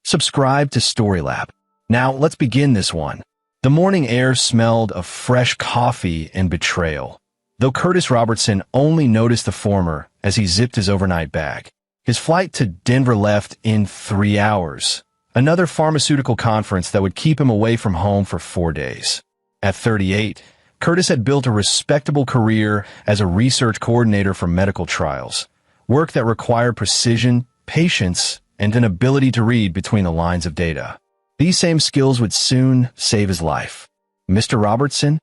Subscribe to Storylab. Now, let's begin this one. The morning air smelled of fresh coffee and betrayal, though Curtis Robertson only noticed the former as he zipped his overnight bag. His flight to Denver left in 3 hours, another pharmaceutical conference that would keep him away from home for 4 days. At 38, Curtis had built a respectable career as a research coordinator for medical trials, work that required precision, patience, and an ability to read between the lines of data. These same skills would soon save his life. Mr. Robertson?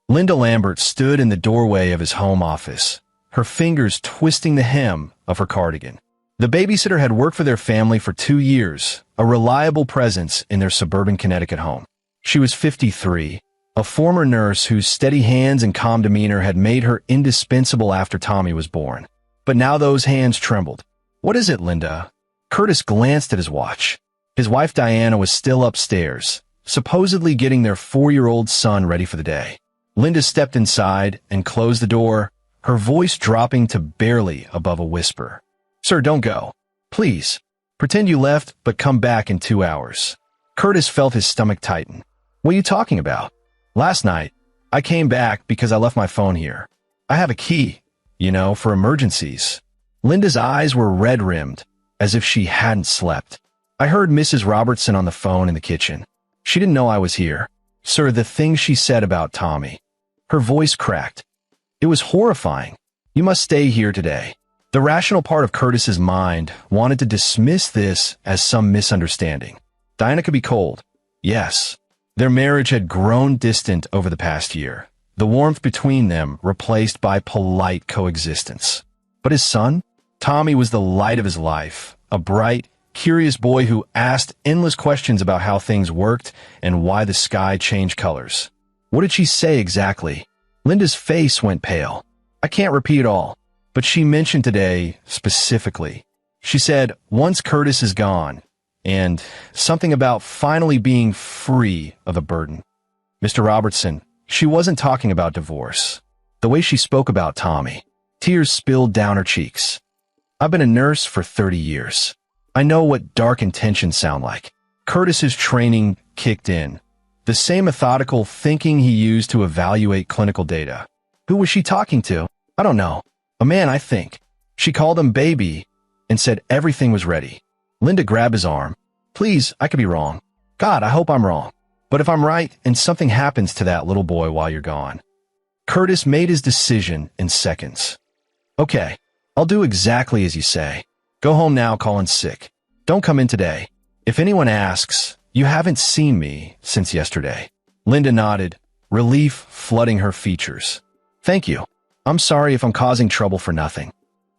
Linda Lambert stood in the doorway of his home office, her fingers twisting the hem of her cardigan. The babysitter had worked for their family for 2 years, a reliable presence in their suburban Connecticut home. She was 53, a former nurse whose steady hands and calm demeanor had made her indispensable after Tommy was born. But now those hands trembled. "What is it, Linda?" Curtis glanced at his watch. His wife Diana was still upstairs, supposedly getting their 4-year-old son ready for the day. Linda stepped inside and closed the door, her voice dropping to barely above a whisper. "Sir, don't go. Please. Pretend you left, but come back in 2 hours." Curtis felt his stomach tighten. "What are you talking about?" "Last night, I came back because I left my phone here. I have a key, for emergencies." Linda's eyes were red-rimmed, as if she hadn't slept. "I heard Mrs. Robertson on the phone in the kitchen. She didn't know I was here. Sir, the thing she said about Tommy." Her voice cracked. "It was horrifying. You must stay here today." The rational part of Curtis's mind wanted to dismiss this as some misunderstanding. Diana could be cold. Yes. Their marriage had grown distant over the past year, the warmth between them replaced by polite coexistence. But his son? Tommy was the light of his life, a bright, curious boy who asked endless questions about how things worked and why the sky changed colors. What did she say exactly? Linda's face went pale. "I can't repeat it all, but she mentioned today specifically. She said, once Curtis is gone, and something about finally being free of a burden." Mr. Robertson, she wasn't talking about divorce. The way she spoke about Tommy, tears spilled down her cheeks. "I've been a nurse for 30 years. I know what dark intentions sound like." Curtis's training kicked in, the same methodical thinking he used to evaluate clinical data. Who was she talking to? "I don't know. A man, I think. She called him baby and said everything was ready." Linda grabbed his arm. "Please, I could be wrong. God, I hope I'm wrong. But if I'm right and something happens to that little boy while you're gone." Curtis made his decision in seconds. "Okay, I'll do exactly as you say. Go home now, call in sick. Don't come in today. If anyone asks, you haven't seen me since yesterday." Linda nodded, relief flooding her features. "Thank you. I'm sorry if I'm causing trouble for nothing."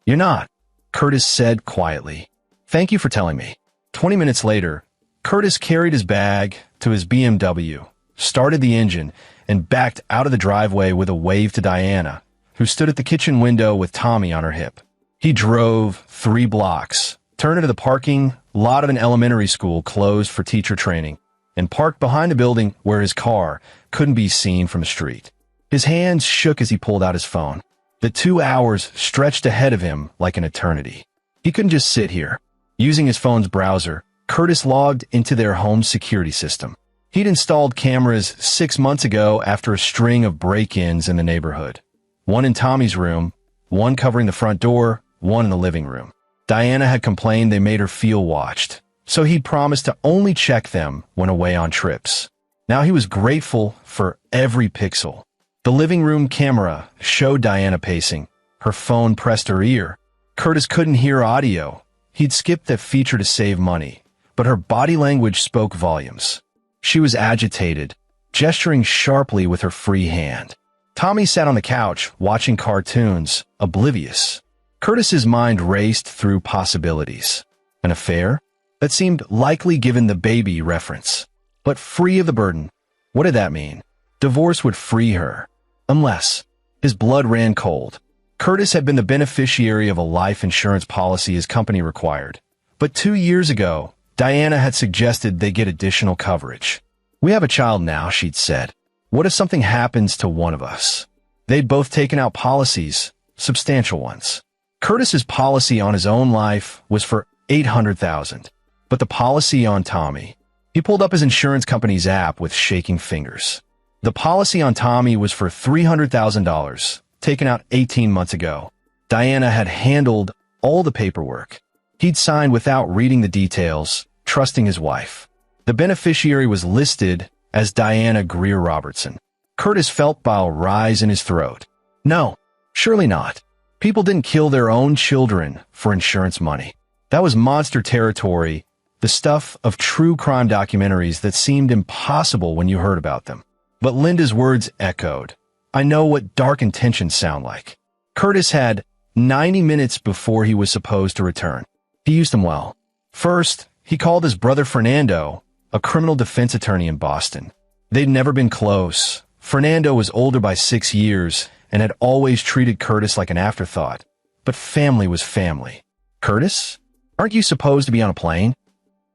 "You're not," Curtis said quietly. "Thank you for telling me." 20 minutes later, Curtis carried his bag to his BMW, started the engine, and backed out of the driveway with a wave to Diana, who stood at the kitchen window with Tommy on her hip. He drove 3 blocks, turned into the parking lot of an elementary school closed for teacher training, and parked behind a building where his car couldn't be seen from the street. His hands shook as he pulled out his phone. The 2 hours stretched ahead of him like an eternity. He couldn't just sit here. Using his phone's browser, Curtis logged into their home security system. He'd installed cameras 6 months ago after a string of break-ins in the neighborhood. One in Tommy's room, one covering the front door, one in the living room. Diana had complained they made her feel watched, so he'd promised to only check them when away on trips. Now he was grateful for every pixel. The living room camera showed Diana pacing, her phone pressed to her ear. Curtis couldn't hear audio. He'd skipped that feature to save money, but her body language spoke volumes. She was agitated, gesturing sharply with her free hand. Tommy sat on the couch, watching cartoons, oblivious. Curtis's mind raced through possibilities. An affair? That seemed likely given the baby reference. But free of the burden. What did that mean? Divorce would free her. Unless. His blood ran cold. Curtis had been the beneficiary of a life insurance policy his company required. But 2 years ago, Diana had suggested they get additional coverage. "We have a child now," she'd said. "What if something happens to one of us?" They'd both taken out policies, substantial ones. Curtis's policy on his own life was for $800,000. But the policy on Tommy. He pulled up his insurance company's app with shaking fingers. The policy on Tommy was for $300,000, taken out 18 months ago. Diana had handled all the paperwork. He'd signed without reading the details, trusting his wife. The beneficiary was listed as Diana Greer Robertson. Curtis felt bile rise in his throat. No, surely not. People didn't kill their own children for insurance money. That was monster territory, the stuff of true crime documentaries that seemed impossible when you heard about them. But Linda's words echoed. I know what dark intentions sound like. Curtis had 90 minutes before he was supposed to return. He used them well. First, he called his brother Fernando, a criminal defense attorney in Boston. They'd never been close. Fernando was older by 6 years and had always treated Curtis like an afterthought. But family was family. Curtis? Aren't you supposed to be on a plane?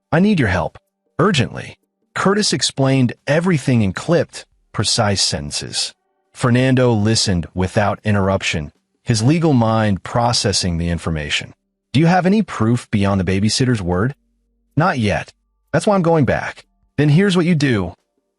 I need your help. Urgently. Curtis explained everything in clipped, precise sentences. Fernando listened without interruption, his legal mind processing the information. Do you have any proof beyond the babysitter's word? Not yet. That's why I'm going back. Then here's what you do.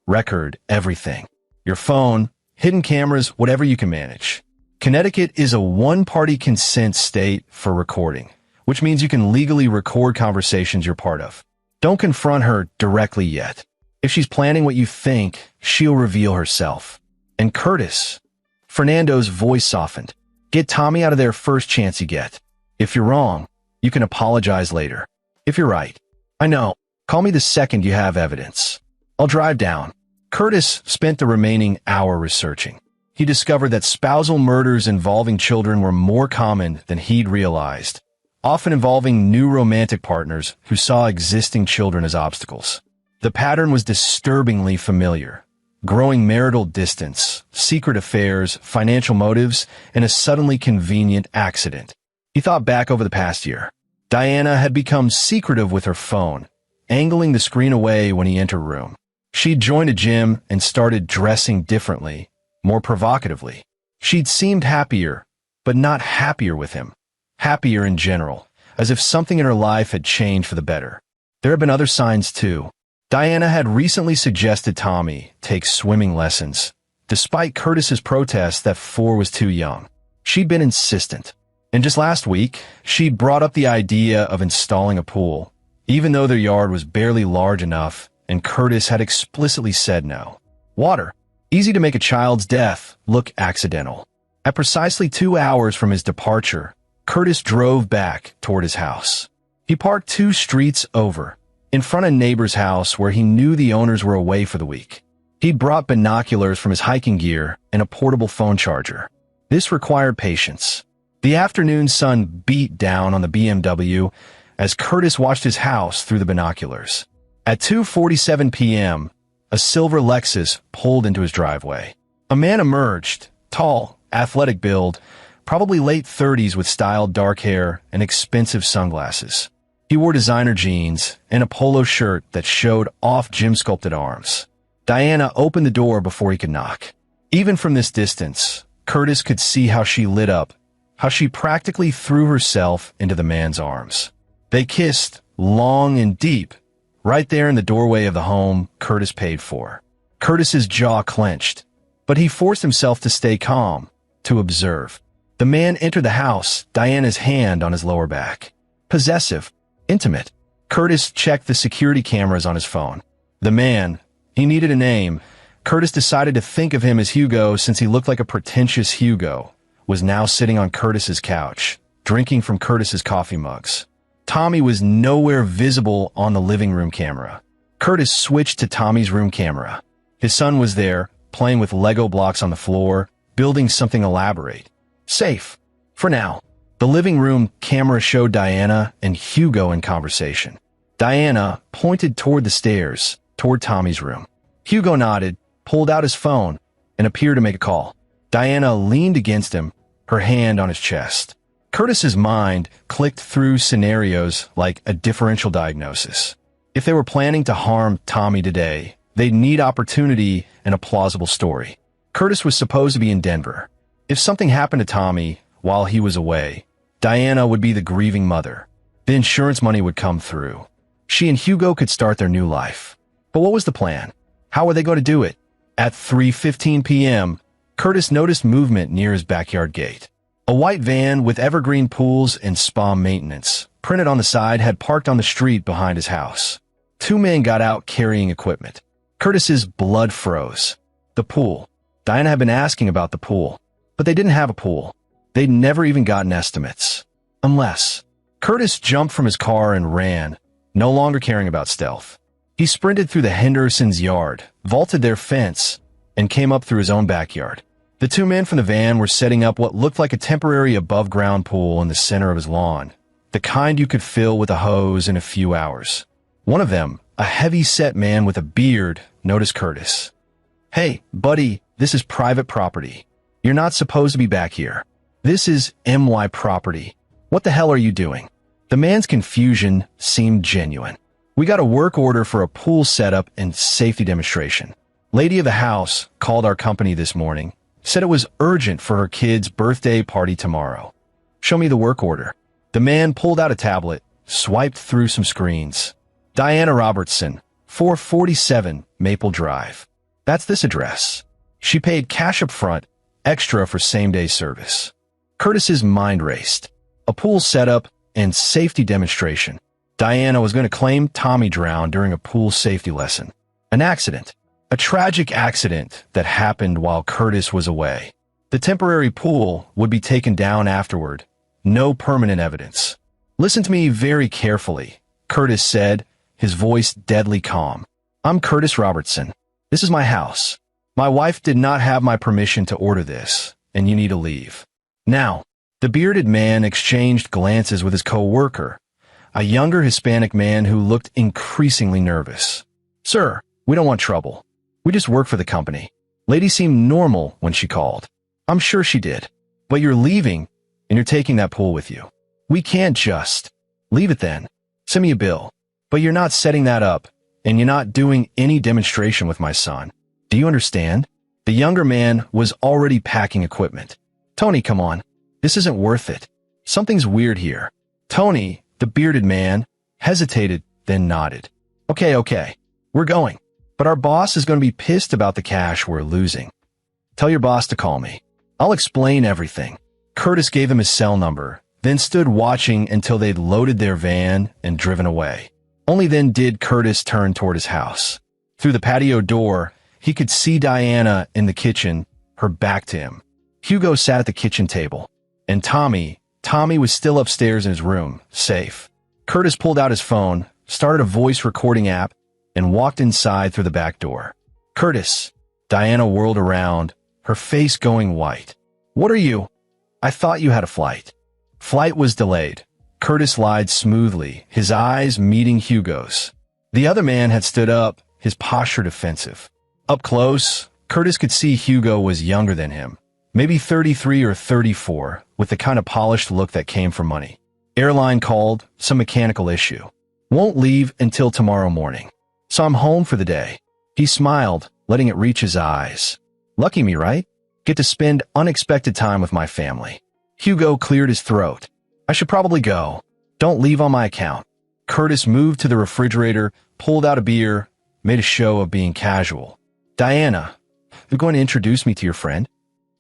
Record everything. Your phone, hidden cameras, whatever you can manage. Connecticut is a one-party consent state for recording, which means you can legally record conversations you're part of. Don't confront her directly yet. If she's planning what you think, she'll reveal herself. And Curtis, Fernando's voice softened. Get Tommy out of there first chance you get. If you're wrong, you can apologize later. If you're right, I know. Call me the second you have evidence. I'll drive down. Curtis spent the remaining hour researching. He discovered that spousal murders involving children were more common than he'd realized, often involving new romantic partners who saw existing children as obstacles. The pattern was disturbingly familiar. Growing marital distance, secret affairs, financial motives, and a suddenly convenient accident. He thought back over the past year. Diana had become secretive with her phone, angling the screen away when he entered a room. She'd joined a gym and started dressing differently, more provocatively. She'd seemed happier, but not happier with him. Happier in general, as if something in her life had changed for the better. There had been other signs too. Diana had recently suggested Tommy take swimming lessons, despite Curtis's protest that 4 was too young. She'd been insistent. And just last week, she'd brought up the idea of installing a pool, even though their yard was barely large enough, and Curtis had explicitly said no. Water. Easy to make a child's death look accidental. At precisely 2 hours from his departure, Curtis drove back toward his house. He parked 2 streets over, in front of a neighbor's house where he knew the owners were away for the week. He'd brought binoculars from his hiking gear and a portable phone charger. This required patience. The afternoon sun beat down on the BMW as Curtis watched his house through the binoculars. At 2:47 p.m., a silver Lexus pulled into his driveway. A man emerged, tall, athletic build, probably late 30s with styled dark hair and expensive sunglasses. He wore designer jeans and a polo shirt that showed off gym-sculpted arms. Diana opened the door before he could knock. Even from this distance, Curtis could see how she lit up, how she practically threw herself into the man's arms. They kissed, long and deep, right there in the doorway of the home Curtis paid for. Curtis's jaw clenched, but he forced himself to stay calm, to observe. The man entered the house, Diana's hand on his lower back. Possessive. Intimate. Curtis checked the security cameras on his phone. The man, he needed a name. Curtis decided to think of him as Hugo since he looked like a pretentious Hugo, was now sitting on Curtis's couch, drinking from Curtis's coffee mugs. Tommy was nowhere visible on the living room camera. Curtis switched to Tommy's room camera. His son was there, playing with Lego blocks on the floor, building something elaborate. Safe. For now. The living room camera showed Diana and Hugo in conversation. Diana pointed toward the stairs, toward Tommy's room. Hugo nodded, pulled out his phone, and appeared to make a call. Diana leaned against him, her hand on his chest. Curtis's mind clicked through scenarios like a differential diagnosis. If they were planning to harm Tommy today, they'd need opportunity and a plausible story. Curtis was supposed to be in Denver. If something happened to Tommy while he was away, Diana would be the grieving mother. The insurance money would come through. She and Hugo could start their new life. But what was the plan? How were they going to do it? At 3:15 p.m., Curtis noticed movement near his backyard gate. A white van with evergreen pools and spa maintenance, printed on the side, had parked on the street behind his house. Two men got out carrying equipment. Curtis's blood froze. The pool. Diana had been asking about the pool, but they didn't have a pool. They'd never even gotten estimates. Unless. Curtis jumped from his car and ran, no longer caring about stealth. He sprinted through the Hendersons' yard, vaulted their fence, and came up through his own backyard. The two men from the van were setting up what looked like a temporary above-ground pool in the center of his lawn, the kind you could fill with a hose in a few hours. One of them, a heavy-set man with a beard, noticed Curtis. "Hey, buddy, this is private property. You're not supposed to be back here. This is MY property. What the hell are you doing?" The man's confusion seemed genuine. "We got a work order for a pool setup and safety demonstration. Lady of the house called our company this morning, said it was urgent for her kid's birthday party tomorrow." "Show me the work order." The man pulled out a tablet, swiped through some screens. "Diana Robertson, 447 Maple Drive. That's this address." She paid cash up front, extra for same-day service. Curtis's mind raced. A pool setup and safety demonstration. Diana was going to claim Tommy drowned during a pool safety lesson. An accident. A tragic accident that happened while Curtis was away. The temporary pool would be taken down afterward. No permanent evidence. "Listen to me very carefully," Curtis said, his voice deadly calm. "I'm Curtis Robertson. This is my house. My wife did not have my permission to order this, and you need to leave. Now." The bearded man exchanged glances with his co-worker, a younger Hispanic man who looked increasingly nervous. "Sir, we don't want trouble. We just work for the company." Lady seemed normal when she called. "I'm sure she did. But you're leaving, and you're taking that pool with you. We can't just." "Leave it then. Send me a bill. But you're not setting that up, and you're not doing any demonstration with my son. Do you understand?" The younger man was already packing equipment. "Tony, come on. This isn't worth it. Something's weird here." Tony, the bearded man, hesitated, then nodded. Okay, we're going. But our boss is going to be pissed about the cash we're losing. Tell your boss to call me. I'll explain everything." Curtis gave him his cell number, then stood watching until they'd loaded their van and driven away. Only then did Curtis turn toward his house. Through the patio door, he could see Diana in the kitchen, her back to him. Hugo sat at the kitchen table. And Tommy was still upstairs in his room, safe. Curtis pulled out his phone, started a voice recording app, and walked inside through the back door. "Curtis." Diana whirled around, her face going white. "What are you?" "I thought you had a flight." "Flight was delayed." Curtis lied smoothly, his eyes meeting Hugo's. The other man had stood up, his posture defensive. Up close, Curtis could see Hugo was younger than him. Maybe 33 or 34, with the kind of polished look that came from money. "Airline called, some mechanical issue. Won't leave until tomorrow morning. So I'm home for the day." He smiled, letting it reach his eyes. "Lucky me, right? Get to spend unexpected time with my family." Hugo cleared his throat. "I should probably go. Don't leave on my account." Curtis moved to the refrigerator, pulled out a beer, made a show of being casual. "Diana, you're going to introduce me to your friend?"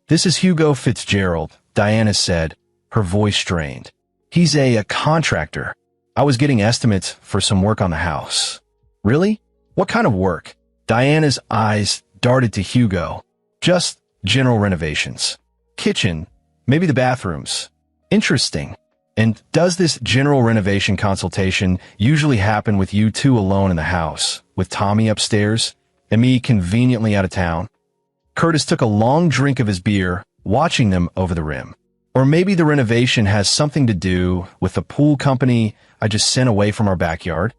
"This is Hugo Fitzgerald," Diana said, her voice strained. "He's a contractor. I was getting estimates for some work on the house." "Really? What kind of work?" Diana's eyes darted to Hugo. "Just general renovations. Kitchen, maybe the bathrooms." "Interesting. And does this general renovation consultation usually happen with you two alone in the house, with Tommy upstairs and me conveniently out of town?" Curtis took a long drink of his beer, watching them over the rim. "Or maybe the renovation has something to do with the pool company I just sent away from our backyard?"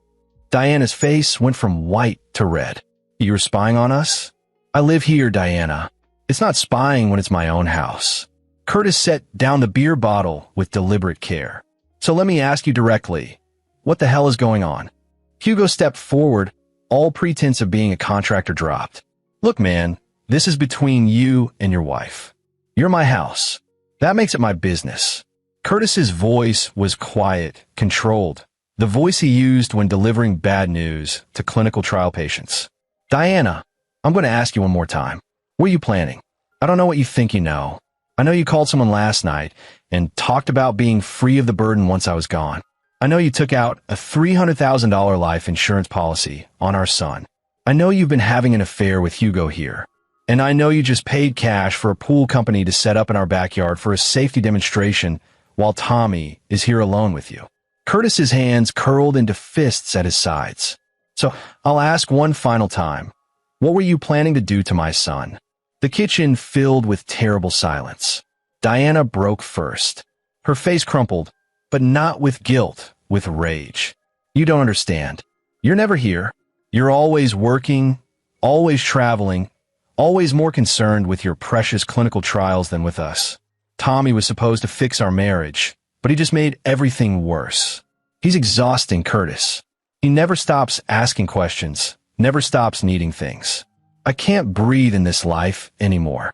Diana's face went from white to red. "You were spying on us?" "I live here, Diana. It's not spying when it's my own house." Curtis set down the beer bottle with deliberate care. "So let me ask you directly, what the hell is going on?" Hugo stepped forward, all pretense of being a contractor dropped. "Look, man, this is between you and your wife. You're my house. That makes it my business." Curtis's voice was quiet, controlled, the voice he used when delivering bad news to clinical trial patients. Diana, I'm going to ask you one more time. What are you planning? I don't know what you think you know. I know you called someone last night and talked about being free of the burden once I was gone. I know you took out a $300,000 life insurance policy on our son. I know you've been having an affair with Hugo here. And I know you just paid cash for a pool company to set up in our backyard for a safety demonstration while Tommy is here alone with you. Curtis's hands curled into fists at his sides. So I'll ask one final time. What were you planning to do to my son? The kitchen filled with terrible silence. Diana broke first. Her face crumpled, but not with guilt, with rage. You don't understand. You're never here. You're always working, always traveling, always more concerned with your precious clinical trials than with us. Tommy was supposed to fix our marriage, but he just made everything worse. He's exhausting, Curtis. He never stops asking questions, never stops needing things. I can't breathe in this life anymore.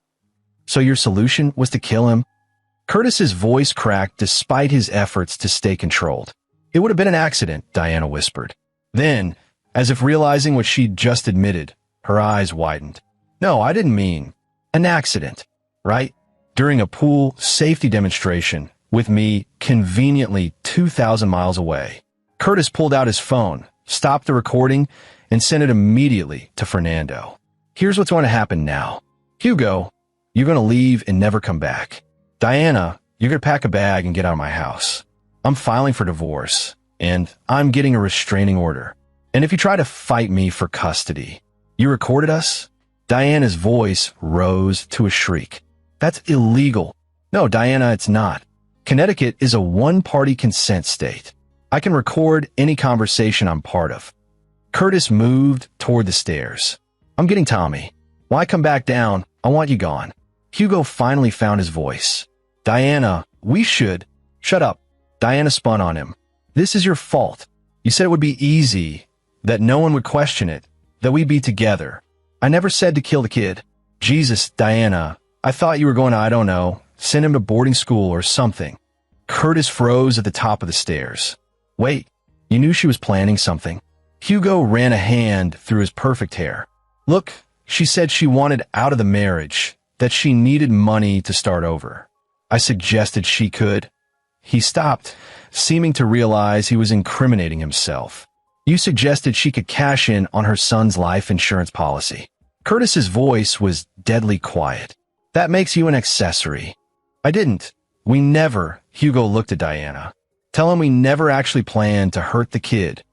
So your solution was to kill him? Curtis's voice cracked despite his efforts to stay controlled. It would have been an accident, Diana whispered. Then, as if realizing what she'd just admitted, her eyes widened. No, I didn't mean an accident, right? During a pool safety demonstration with me conveniently 2,000 miles away. Curtis pulled out his phone, stopped the recording, and sent it immediately to Fernando. Here's what's going to happen now. Hugo, you're going to leave and never come back. Diana, you're going to pack a bag and get out of my house. I'm filing for divorce, and I'm getting a restraining order. And if you try to fight me for custody, you recorded us? Diana's voice rose to a shriek. That's illegal. No, Diana, it's not. Connecticut is a one-party consent state. I can record any conversation I'm part of. Curtis moved toward the stairs. I'm getting Tommy. Why come back down? I want you gone. Hugo finally found his voice. Diana, we should. Shut up. Diana spun on him. This is your fault. You said it would be easy, that no one would question it, that we'd be together. I never said to kill the kid. Jesus, Diana, I thought you were going to, I don't know, send him to boarding school or something. Curtis froze at the top of the stairs. Wait, you knew she was planning something? Hugo ran a hand through his perfect hair. Look, she said she wanted out of the marriage, that she needed money to start over. I suggested she could. He stopped, seeming to realize he was incriminating himself. You suggested she could cash in on her son's life insurance policy. Curtis's voice was deadly quiet. That makes you an accessory. I didn't. We never. Hugo looked at Diana. Tell him we never actually planned to hurt the kid.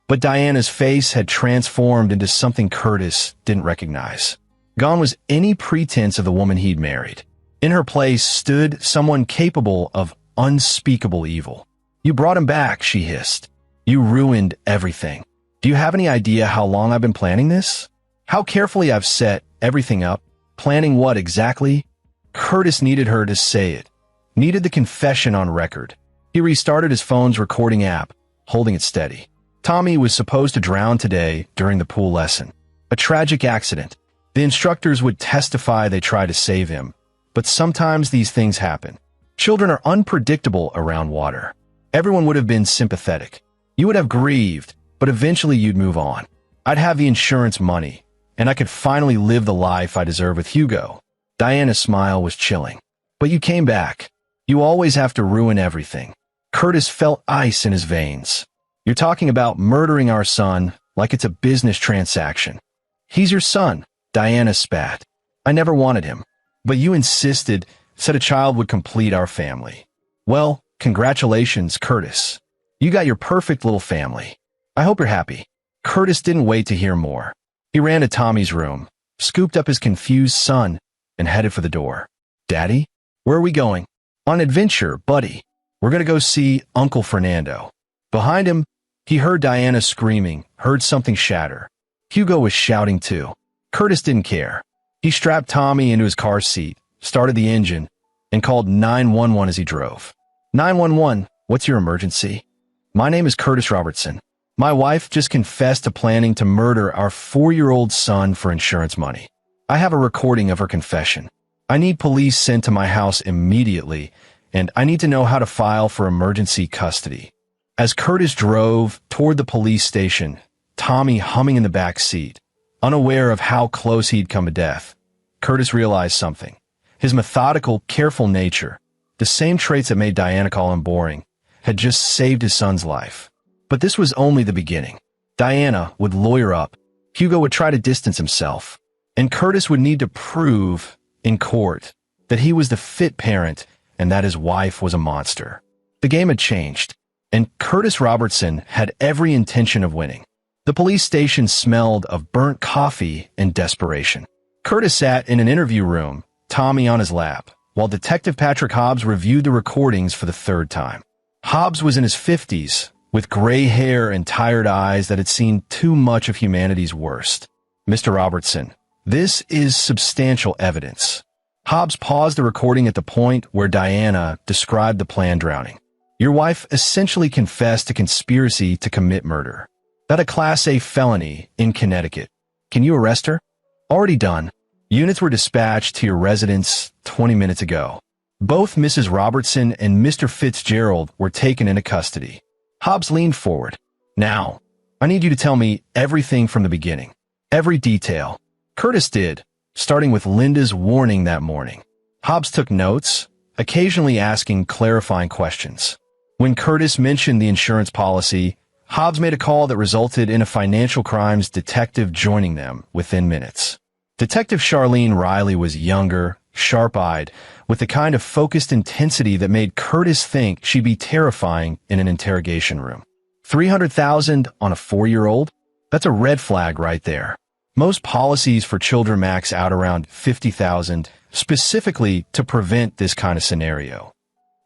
But Diana's face had transformed into something Curtis didn't recognize. Gone was any pretense of the woman he'd married. In her place stood someone capable of unspeakable evil. You brought him back, she hissed. You ruined everything. Do you have any idea how long I've been planning this? How carefully I've set everything up? Planning what exactly? Curtis needed her to say it. Needed the confession on record. He restarted his phone's recording app, holding it steady. Tommy was supposed to drown today during the pool lesson. A tragic accident. The instructors would testify they tried to save him, but sometimes these things happen. Children are unpredictable around water. Everyone would have been sympathetic. You would have grieved, but eventually you'd move on. I'd have the insurance money, and I could finally live the life I deserve with Hugo. Diana's smile was chilling. But you came back. You always have to ruin everything. Curtis felt ice in his veins. You're talking about murdering our son like it's a business transaction. He's your son, Diana spat. I never wanted him. But you insisted, said a child would complete our family. Well, congratulations, Curtis. You got your perfect little family. I hope you're happy. Curtis didn't wait to hear more. He ran to Tommy's room, scooped up his confused son, and headed for the door. Daddy? Where are we going? On adventure, buddy. We're going to go see Uncle Fernando. Behind him, he heard Diana screaming, heard something shatter. Hugo was shouting too. Curtis didn't care. He strapped Tommy into his car seat, started the engine, and called 911 as he drove. 911, what's your emergency? My name is Curtis Robertson. My wife just confessed to planning to murder our 4-year-old son for insurance money. I have a recording of her confession. I need police sent to my house immediately, and I need to know how to file for emergency custody. As Curtis drove toward the police station, Tommy humming in the back seat, unaware of how close he'd come to death, Curtis realized something. His methodical, careful nature, the same traits that made Diana call him boring, had just saved his son's life. But this was only the beginning. Diana would lawyer up, Hugo would try to distance himself, and Curtis would need to prove in court that he was the fit parent and that his wife was a monster. The game had changed, and Curtis Robertson had every intention of winning. The police station smelled of burnt coffee and desperation. Curtis sat in an interview room, Tommy on his lap, while Detective Patrick Hobbs reviewed the recordings for the third time. Hobbs was in his 50s, with gray hair and tired eyes that had seen too much of humanity's worst. Mr. Robertson, this is substantial evidence. Hobbs paused the recording at the point where Diana described the planned drowning. Your wife essentially confessed to conspiracy to commit murder. That's a Class A felony in Connecticut. Can you arrest her? Already done. Units were dispatched to your residence 20 minutes ago. Both Mrs. Robertson and Mr. Fitzgerald were taken into custody. Hobbs leaned forward. Now, I need you to tell me everything from the beginning. Every detail. Curtis did, starting with Linda's warning that morning. Hobbs took notes, occasionally asking clarifying questions. When Curtis mentioned the insurance policy, Hobbs made a call that resulted in a financial crimes detective joining them within minutes. Detective Charlene Riley was younger, sharp-eyed, with the kind of focused intensity that made Curtis think she'd be terrifying in an interrogation room. $300,000 on a 4-year-old? That's a red flag right there. Most policies for children max out around $50,000, specifically to prevent this kind of scenario.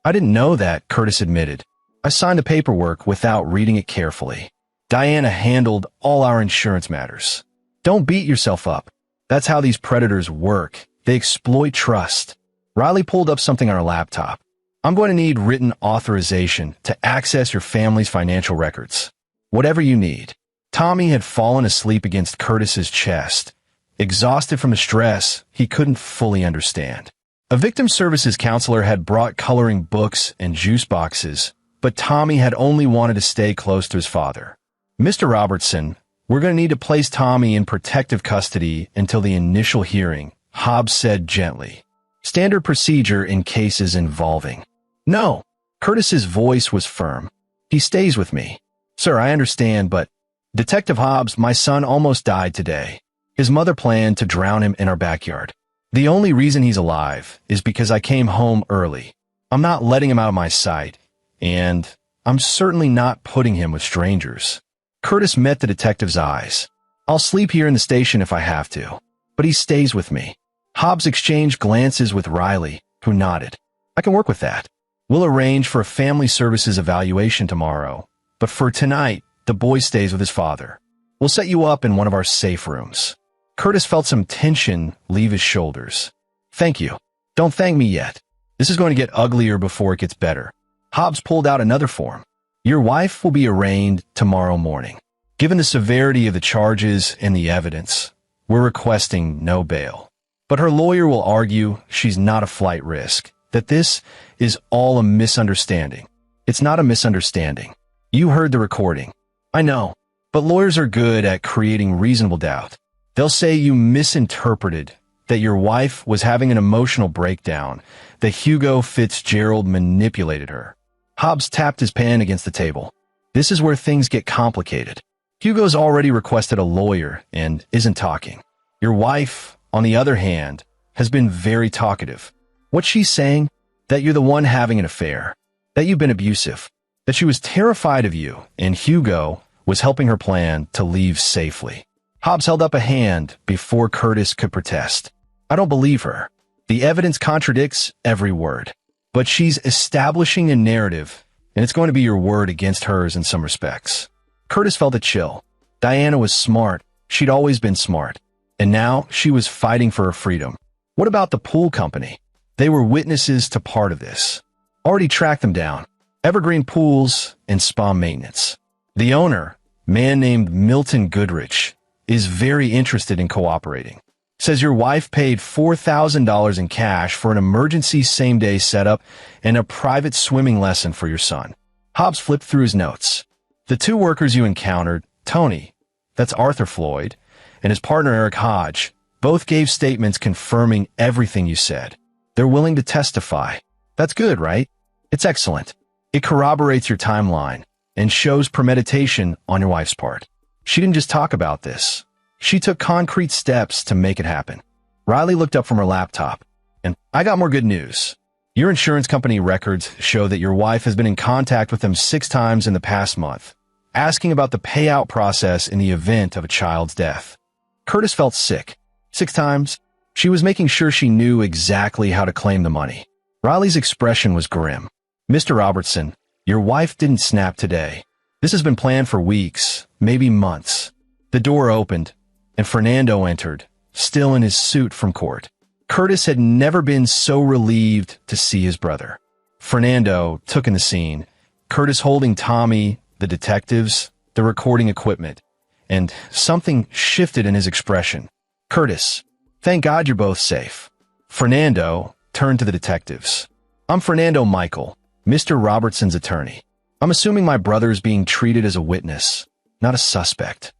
I didn't know that, Curtis admitted. I signed the paperwork without reading it carefully. Diana handled all our insurance matters. Don't beat yourself up. That's how these predators work. They exploit trust. Riley pulled up something on her laptop. I'm going to need written authorization to access your family's financial records. Whatever you need. Tommy had fallen asleep against Curtis's chest, exhausted from the stress he couldn't fully understand. A victim services counselor had brought coloring books and juice boxes, but Tommy had only wanted to stay close to his father. Mr. Robertson, we're going to need to place Tommy in protective custody until the initial hearing, Hobbs said gently. Standard procedure in cases involving. No. Curtis's voice was firm. He stays with me. Sir, I understand, but Detective Hobbs, my son almost died today. His mother planned to drown him in our backyard. The only reason he's alive is because I came home early. I'm not letting him out of my sight, and I'm certainly not putting him with strangers. Curtis met the detective's eyes. I'll sleep here in the station if I have to, but he stays with me. Hobbs exchanged glances with Riley, who nodded. I can work with that. We'll arrange for a family services evaluation tomorrow, but for tonight, the boy stays with his father. We'll set you up in one of our safe rooms. Curtis felt some tension leave his shoulders. Thank you. Don't thank me yet. This is going to get uglier before it gets better. Hobbs pulled out another form. Your wife will be arraigned tomorrow morning. Given the severity of the charges and the evidence, we're requesting no bail. But her lawyer will argue she's not a flight risk, that this is all a misunderstanding. It's not a misunderstanding. You heard the recording. I know, but lawyers are good at creating reasonable doubt. They'll say you misinterpreted, that your wife was having an emotional breakdown, that Hugo Fitzgerald manipulated her. Hobbs tapped his pen against the table. This is where things get complicated. Hugo's already requested a lawyer and isn't talking. Your wife, on the other hand, has been very talkative. What's she saying? That you're the one having an affair, that you've been abusive, that she was terrified of you, and Hugo was helping her plan to leave safely. Hobbs held up a hand before Curtis could protest. I don't believe her. The evidence contradicts every word. But she's establishing a narrative, and it's going to be your word against hers in some respects. Curtis felt a chill. Diana was smart. She'd always been smart. And now she was fighting for her freedom. What about the pool company? They were witnesses to part of this. Already tracked them down. Evergreen Pools and Spa Maintenance. The owner, man named Milton Goodrich, is very interested in cooperating. Says your wife paid $4,000 in cash for an emergency same-day setup and a private swimming lesson for your son. Hobbs flipped through his notes. The two workers you encountered, Tony, that's Arthur Floyd, and his partner Eric Hodge, both gave statements confirming everything you said. They're willing to testify. That's good, right? It's excellent. It corroborates your timeline and shows premeditation on your wife's part. She didn't just talk about this. She took concrete steps to make it happen. Riley looked up from her laptop. And I got more good news. Your insurance company records show that your wife has been in contact with them 6 times in the past month, asking about the payout process in the event of a child's death. Curtis felt sick. 6 times? She was making sure she knew exactly how to claim the money. Riley's expression was grim. Mr. Robertson, your wife didn't snap today. This has been planned for weeks, maybe months. The door opened, and Fernando entered, still in his suit from court. Curtis had never been so relieved to see his brother. Fernando took in the scene, Curtis holding Tommy, the detectives, the recording equipment, and something shifted in his expression. Curtis, thank God you're both safe. Fernando turned to the detectives. I'm Fernando Michael, Mr. Robertson's attorney. I'm assuming my brother's being treated as a witness, not a suspect.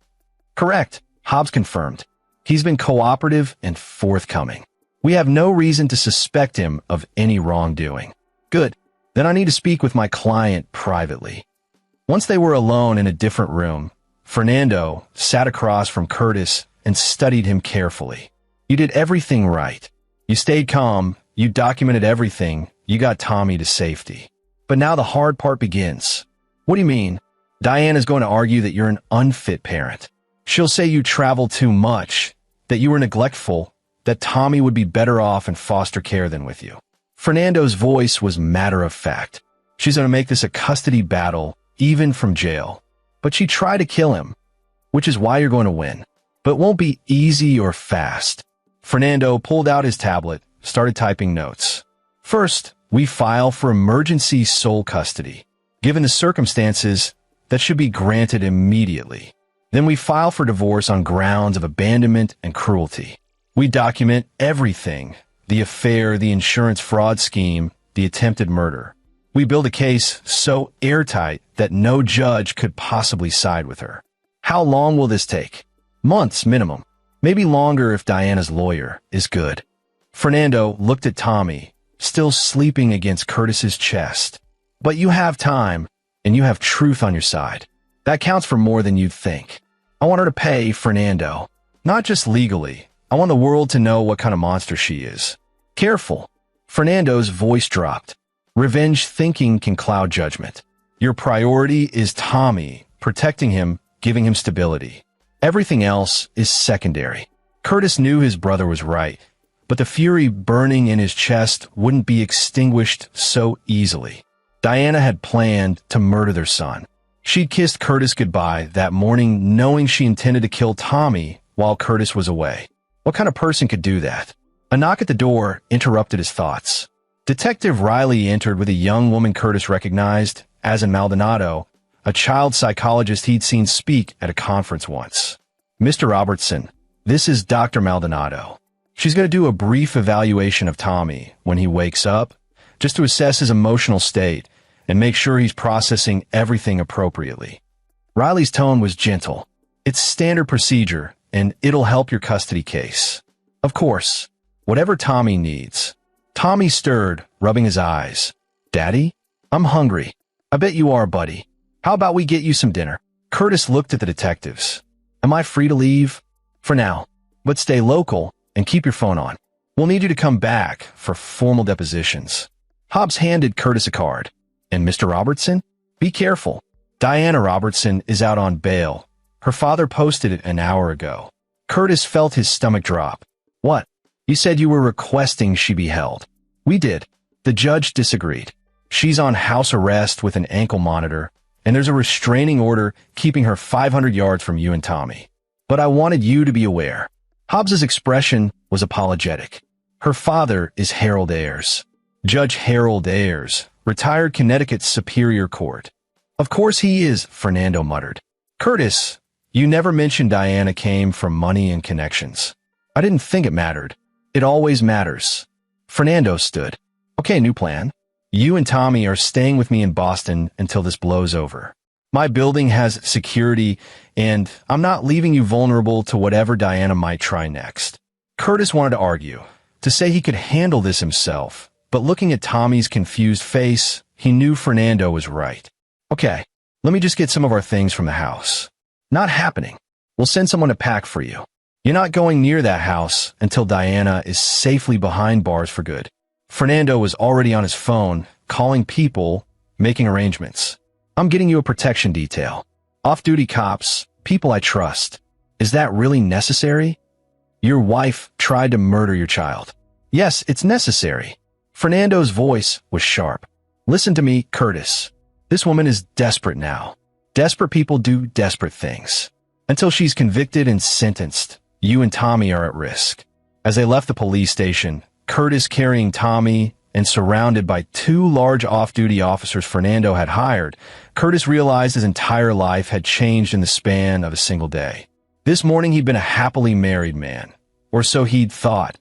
Correct, Hobbs confirmed. He's been cooperative and forthcoming. We have no reason to suspect him of any wrongdoing. Good. Then I need to speak with my client privately. Once they were alone in a different room, Fernando sat across from Curtis and studied him carefully. You did everything right. You stayed calm, you documented everything, you got Tommy to safety. But now the hard part begins. What do you mean? Diana's going to argue that you're an unfit parent. She'll say you traveled too much, that you were neglectful, that Tommy would be better off in foster care than with you. Fernando's voice was matter of fact. She's going to make this a custody battle, even from jail. But she tried to kill him, which is why you're going to win. But it won't be easy or fast. Fernando pulled out his tablet, started typing notes. First, we file for emergency sole custody. Given the circumstances, that should be granted immediately. Then we file for divorce on grounds of abandonment and cruelty. We document everything, the affair, the insurance fraud scheme, the attempted murder. We build a case so airtight that no judge could possibly side with her. How long will this take? Months minimum. Maybe longer if Diana's lawyer is good. Fernando looked at Tommy, still sleeping against Curtis's chest. But you have time, and you have truth on your side. That counts for more than you'd think. I want her to pay Fernando. Not just legally. I want the world to know what kind of monster she is. Careful. Fernando's voice dropped. Revenge thinking can cloud judgment. Your priority is Tommy, protecting him, giving him stability. Everything else is secondary. Curtis knew his brother was right, but the fury burning in his chest wouldn't be extinguished so easily. Diana had planned to murder their son. She'd kissed Curtis goodbye that morning knowing she intended to kill Tommy while Curtis was away. What kind of person could do that? A knock at the door interrupted his thoughts. Detective Riley entered with a young woman Curtis recognized as in Maldonado, a child psychologist he'd seen speak at a conference once. Mr. Robertson, this is Dr. Maldonado. She's going to do a brief evaluation of Tommy when he wakes up, just to assess his emotional state and make sure he's processing everything appropriately. Riley's tone was gentle. It's standard procedure, and it'll help your custody case. Of course, whatever Tommy needs. Tommy stirred, rubbing his eyes. Daddy? I'm hungry. I bet you are, buddy. How about we get you some dinner? Curtis looked at the detectives. Am I free to leave? For now. But stay local and keep your phone on. We'll need you to come back for formal depositions. Hobbs handed Curtis a card. And Mr. Robertson? Be careful. Diana Robertson is out on bail. Her father posted it an hour ago. Curtis felt his stomach drop. What? You said you were requesting she be held. We did. The judge disagreed. She's on house arrest with an ankle monitor, and there's a restraining order keeping her 500 yards from you and Tommy. But I wanted you to be aware. Hobbs's expression was apologetic. Her father is Harold Ayers. Judge Harold Ayers, retired Connecticut Superior Court. Of course he is, Fernando muttered. Curtis, you never mentioned Diana came from money and connections. I didn't think it mattered. It always matters. Fernando stood. Okay, new plan. You and Tommy are staying with me in Boston until this blows over. My building has security, and I'm not leaving you vulnerable to whatever Diana might try next. Curtis wanted to argue, to say he could handle this himself, but looking at Tommy's confused face, he knew Fernando was right. Okay, let me just get some of our things from the house. Not happening. We'll send someone to pack for you. You're not going near that house until Diana is safely behind bars for good. Fernando was already on his phone, calling people, making arrangements. I'm getting you a protection detail. Off-duty cops, people I trust. Is that really necessary? Your wife tried to murder your child. Yes, it's necessary. Fernando's voice was sharp. Listen to me, Curtis. This woman is desperate now. Desperate people do desperate things. Until she's convicted and sentenced, you and Tommy are at risk. As they left the police station, Curtis carrying Tommy and surrounded by 2 large off-duty officers Fernando had hired, Curtis realized his entire life had changed in the span of a single day. This morning he'd been a happily married man, or so he'd thought,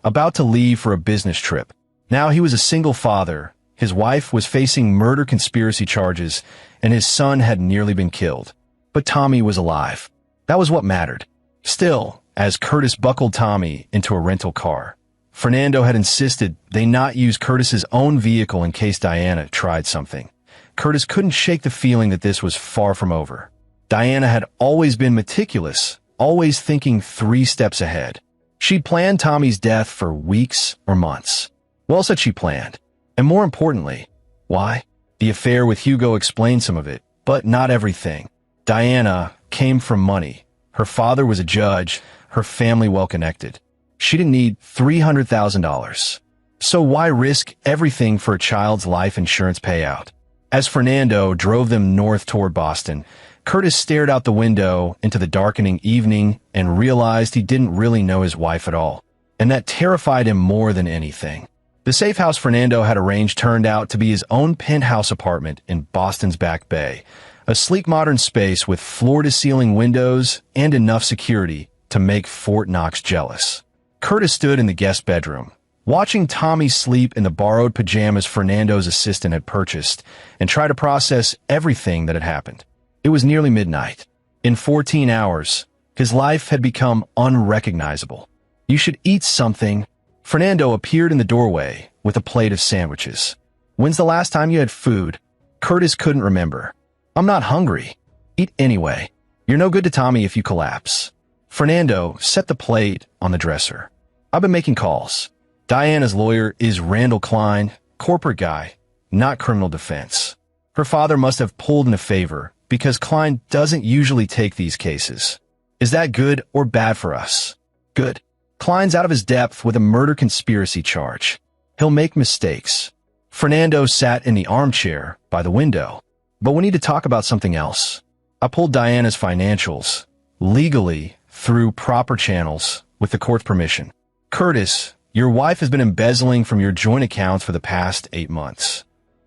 about to leave for a business trip. Now he was a single father, his wife was facing murder conspiracy charges, and his son had nearly been killed. But Tommy was alive. That was what mattered. Still, as Curtis buckled Tommy into a rental car, Fernando had insisted they not use Curtis's own vehicle in case Diana tried something. Curtis couldn't shake the feeling that this was far from over. Diana had always been meticulous, always thinking 3 steps ahead. She'd planned Tommy's death for weeks or months. What else had she planned? And more importantly, why? The affair with Hugo explained some of it, but not everything. Diana came from money. Her father was a judge, her family well-connected. She didn't need $300,000. So why risk everything for a child's life insurance payout? As Fernando drove them north toward Boston, Curtis stared out the window into the darkening evening and realized he didn't really know his wife at all. And that terrified him more than anything. The safe house Fernando had arranged turned out to be his own penthouse apartment in Boston's Back Bay, a sleek modern space with floor-to-ceiling windows and enough security to make Fort Knox jealous. Curtis stood in the guest bedroom, watching Tommy sleep in the borrowed pajamas Fernando's assistant had purchased, and try to process everything that had happened. It was nearly midnight. In 14 hours, his life had become unrecognizable. You should eat something. Fernando appeared in the doorway with a plate of sandwiches. When's the last time you had food? Curtis couldn't remember. I'm not hungry. Eat anyway. You're no good to Tommy if you collapse. Fernando set the plate on the dresser. I've been making calls. Diana's lawyer is Randall Klein, corporate guy, not criminal defense. Her father must have pulled in a favor because Klein doesn't usually take these cases. Is that good or bad for us? Good. Klein's out of his depth with a murder conspiracy charge. He'll make mistakes. Fernando sat in the armchair by the window. But we need to talk about something else. I pulled Diana's financials, legally, through proper channels, with the court's permission. Curtis, your wife has been embezzling from your joint accounts for the past 8 months.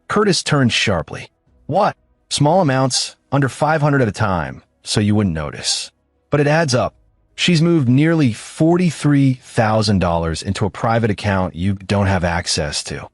Curtis turned sharply. What? Small amounts, under $500 at a time, so you wouldn't notice. But it adds up. She's moved nearly $43,000 into a private account you don't have access to.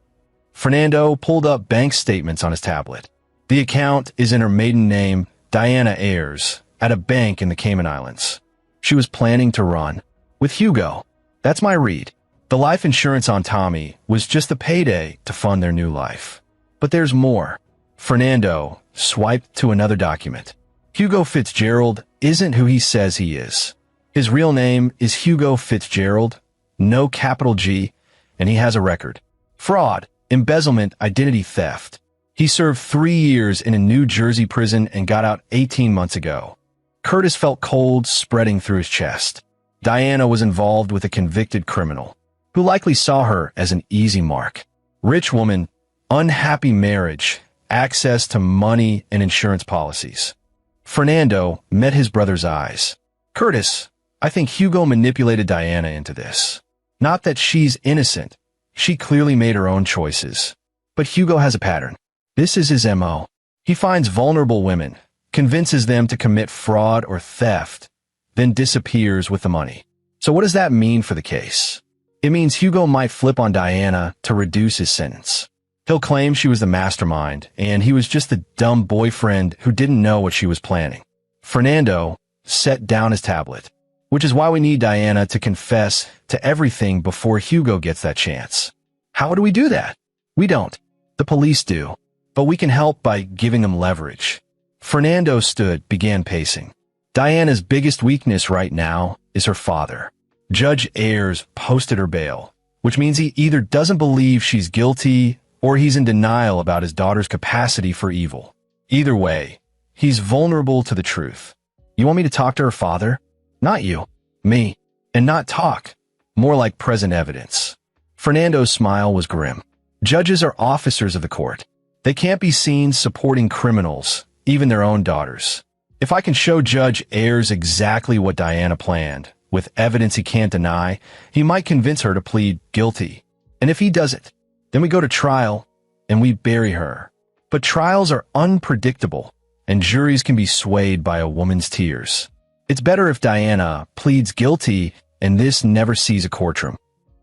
Fernando pulled up bank statements on his tablet. The account is in her maiden name, Diana Ayers, at a bank in the Cayman Islands. She was planning to run with Hugo. That's my read. The life insurance on Tommy was just the payday to fund their new life. But there's more. Fernando swiped to another document. Hugo Fitzgerald isn't who he says he is. His real name is Hugo Fitzgerald, no capital G, and he has a record. Fraud, embezzlement, identity theft. He served 3 years in a New Jersey prison and got out 18 months ago. Curtis felt cold spreading through his chest. Diana was involved with a convicted criminal, who likely saw her as an easy mark. Rich woman, unhappy marriage, access to money and insurance policies. Fernando met his brother's eyes. Curtis, I think Hugo manipulated Diana into this. Not that she's innocent. She clearly made her own choices. But Hugo has a pattern. This is his MO. He finds vulnerable women, convinces them to commit fraud or theft, then disappears with the money. So what does that mean for the case? It means Hugo might flip on Diana to reduce his sentence. He'll claim she was the mastermind, and he was just the dumb boyfriend who didn't know what she was planning. Fernando set down his tablet, which is why we need Diana to confess to everything before Hugo gets that chance. How do we do that? We don't. The police do. But we can help by giving them leverage. Fernando began pacing. Diana's biggest weakness right now is her father. Judge Ayers posted her bail, which means he either doesn't believe she's guilty or he's in denial about his daughter's capacity for evil. Either way, he's vulnerable to the truth. You want me to talk to her father? Not you. Me. And not talk. More like present evidence. Fernando's smile was grim. Judges are officers of the court. They can't be seen supporting criminals, even their own daughters. If I can show Judge Ayers exactly what Diana planned, with evidence he can't deny, he might convince her to plead guilty. And if he does it, then we go to trial and we bury her. But trials are unpredictable, and juries can be swayed by a woman's tears. It's better if Diana pleads guilty and this never sees a courtroom.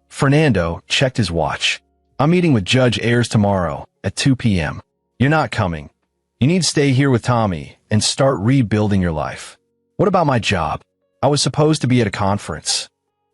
Fernando checked his watch. I'm meeting with Judge Ayers tomorrow at 2 p.m. You're not coming. You need to stay here with Tommy and start rebuilding your life. What about my job? I was supposed to be at a conference.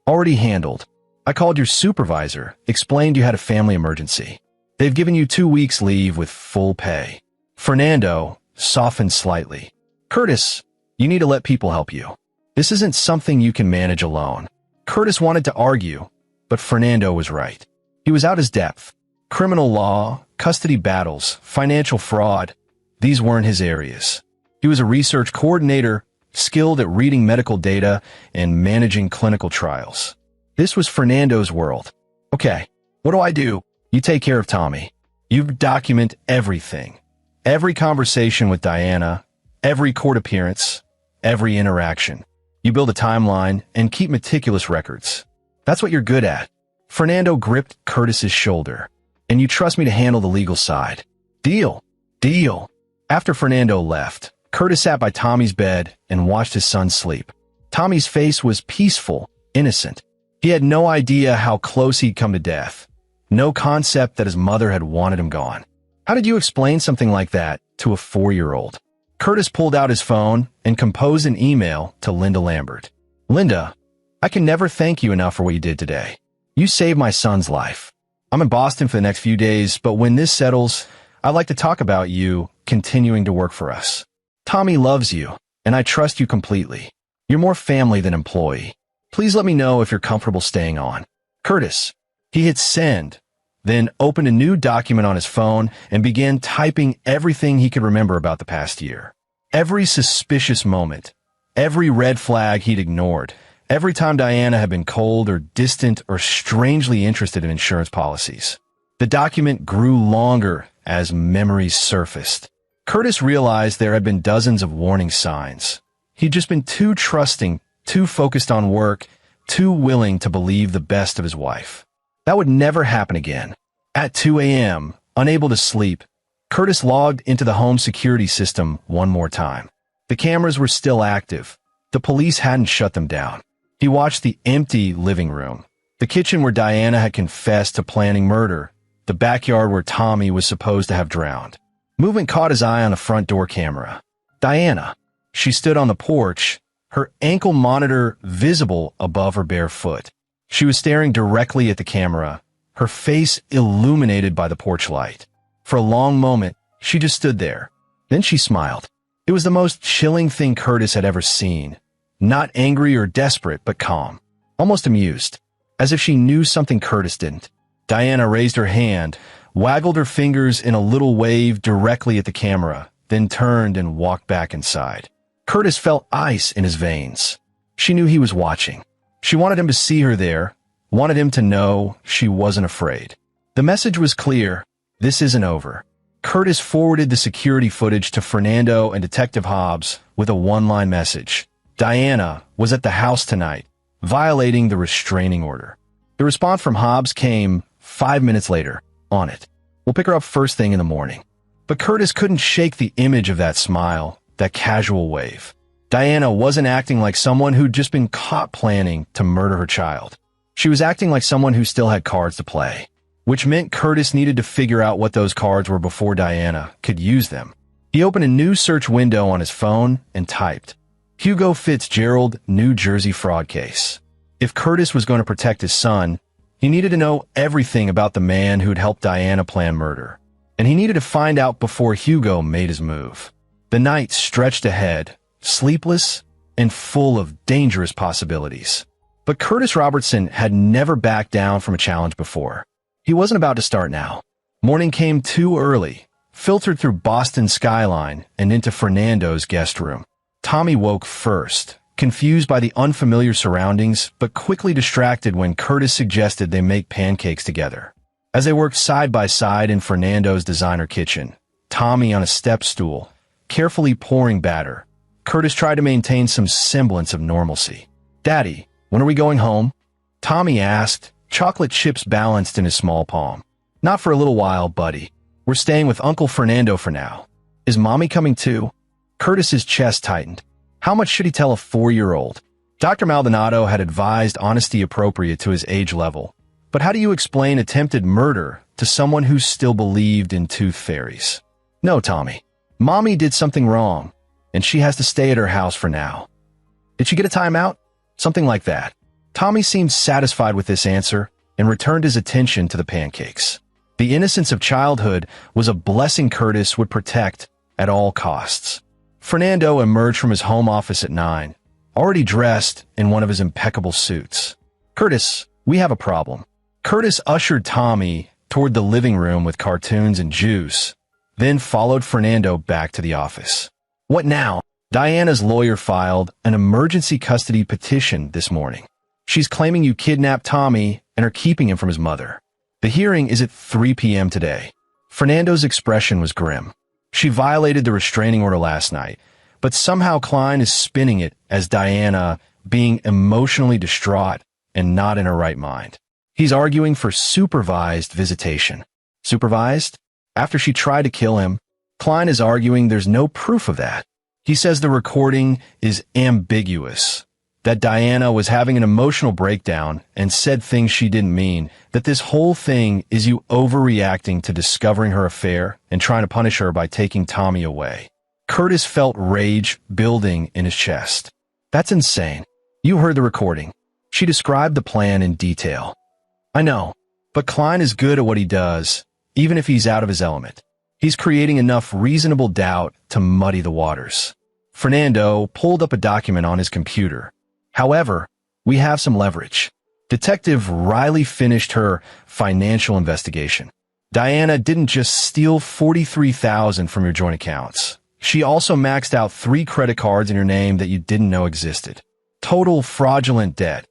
Already handled. I called your supervisor, explained you had a family emergency. They've given you 2 weeks leave with full pay. Fernando softened slightly. Curtis, you need to let people help you. This isn't something you can manage alone. Curtis wanted to argue, but Fernando was right. He was out his depth. Criminal law, custody battles, financial fraud, these weren't his areas. He was a research coordinator, skilled at reading medical data and managing clinical trials. This was Fernando's world. Okay, what do I do? You take care of Tommy. You document everything. Every conversation with Diana, every court appearance, every interaction. You build a timeline and keep meticulous records. That's what you're good at. Fernando gripped Curtis's shoulder. And you trust me to handle the legal side. Deal. Deal. After Fernando left, Curtis sat by Tommy's bed and watched his son sleep. Tommy's face was peaceful, innocent. He had no idea how close he'd come to death. No concept that his mother had wanted him gone. How did you explain something like that to a 4-year-old? Curtis pulled out his phone and composed an email to Linda Lambert. Linda, I can never thank you enough for what you did today. You saved my son's life. I'm in Boston for the next few days, but when this settles, I'd like to talk about you continuing to work for us. Tommy loves you, and I trust you completely. You're more family than employee. Please let me know if you're comfortable staying on. Curtis. He hit send, then opened a new document on his phone and began typing everything he could remember about the past year. Every suspicious moment, every red flag he'd ignored, every time Diana had been cold or distant or strangely interested in insurance policies. The document grew longer as memories surfaced. Curtis realized there had been dozens of warning signs. He'd just been too trusting, too focused on work, too willing to believe the best of his wife. That would never happen again. At 2 a.m., unable to sleep, Curtis logged into the home security system one more time. The cameras were still active. The police hadn't shut them down. He watched the empty living room, the kitchen where Diana had confessed to planning murder, the backyard where Tommy was supposed to have drowned. Movement caught his eye on the front door camera. Diana. She stood on the porch, her ankle monitor visible above her bare foot. She was staring directly at the camera, her face illuminated by the porch light. For a long moment, she just stood there. Then she smiled. It was the most chilling thing Curtis had ever seen. Not angry or desperate, but calm. Almost amused. As if she knew something Curtis didn't. Diana raised her hand, waggled her fingers in a little wave directly at the camera, then turned and walked back inside. Curtis felt ice in his veins. She knew he was watching. She wanted him to see her there, wanted him to know she wasn't afraid. The message was clear. This isn't over. Curtis forwarded the security footage to Fernando and Detective Hobbs with a one-line message. Diana was at the house tonight, violating the restraining order. The response from Hobbs came 5 minutes later. On it. We'll pick her up first thing in the morning. But Curtis couldn't shake the image of that smile, that casual wave. Diana wasn't acting like someone who'd just been caught planning to murder her child. She was acting like someone who still had cards to play. which meant Curtis needed to figure out what those cards were before Diana could use them. He opened a new search window on his phone and typed, Hugo Fitzgerald, New Jersey fraud case. If Curtis was going to protect his son, he needed to know everything about the man who'd helped Diana plan murder. And he needed to find out before Hugo made his move. The night stretched ahead, sleepless and full of dangerous possibilities. But Curtis Robertson had never backed down from a challenge before. He wasn't about to start now. Morning came too early, filtered through Boston's skyline and into Fernando's guest room. Tommy woke first, confused by the unfamiliar surroundings, but quickly distracted when Curtis suggested they make pancakes together. As they worked side by side in Fernando's designer kitchen, Tommy on a step stool, carefully pouring batter, Curtis tried to maintain some semblance of normalcy. "Daddy, when are we going home?" Tommy asked, chocolate chips balanced in his small palm. "Not for a little while, buddy. We're staying with Uncle Fernando for now. Is Mommy coming too?" Curtis's chest tightened. How much should he tell a 4-year-old? Dr. Maldonado had advised honesty appropriate to his age level. But how do you explain attempted murder to someone who still believed in tooth fairies? "No, Tommy. Mommy did something wrong, and she has to stay at her house for now." "Did she get a timeout?" Something like that. Tommy seemed satisfied with this answer and returned his attention to the pancakes. The innocence of childhood was a blessing Curtis would protect at all costs. Fernando emerged from his home office at 9, already dressed in one of his impeccable suits. "Curtis, we have a problem." Curtis ushered Tommy toward the living room with cartoons and juice, then followed Fernando back to the office. "What now?" Diana's lawyer filed an emergency custody petition this morning. She's claiming you kidnapped Tommy and are keeping him from his mother. The hearing is at 3 p.m. today. Fernando's expression was grim. She violated the restraining order last night, but somehow Klein is spinning it as Diana being emotionally distraught and not in her right mind. He's arguing for supervised visitation. Supervised? After she tried to kill him, Klein is arguing there's no proof of that. He says the recording is ambiguous, that Diana was having an emotional breakdown and said things she didn't mean, that this whole thing is you overreacting to discovering her affair and trying to punish her by taking Tommy away. Curtis felt rage building in his chest. That's insane. You heard the recording. She described the plan in detail. I know, but Klein is good at what he does, even if he's out of his element. He's creating enough reasonable doubt to muddy the waters. Fernando pulled up a document on his computer. However, we have some leverage. Detective Riley finished her financial investigation. Diana didn't just steal $43,000 from your joint accounts. She also maxed out 3 credit cards in your name that you didn't know existed. Total fraudulent debt,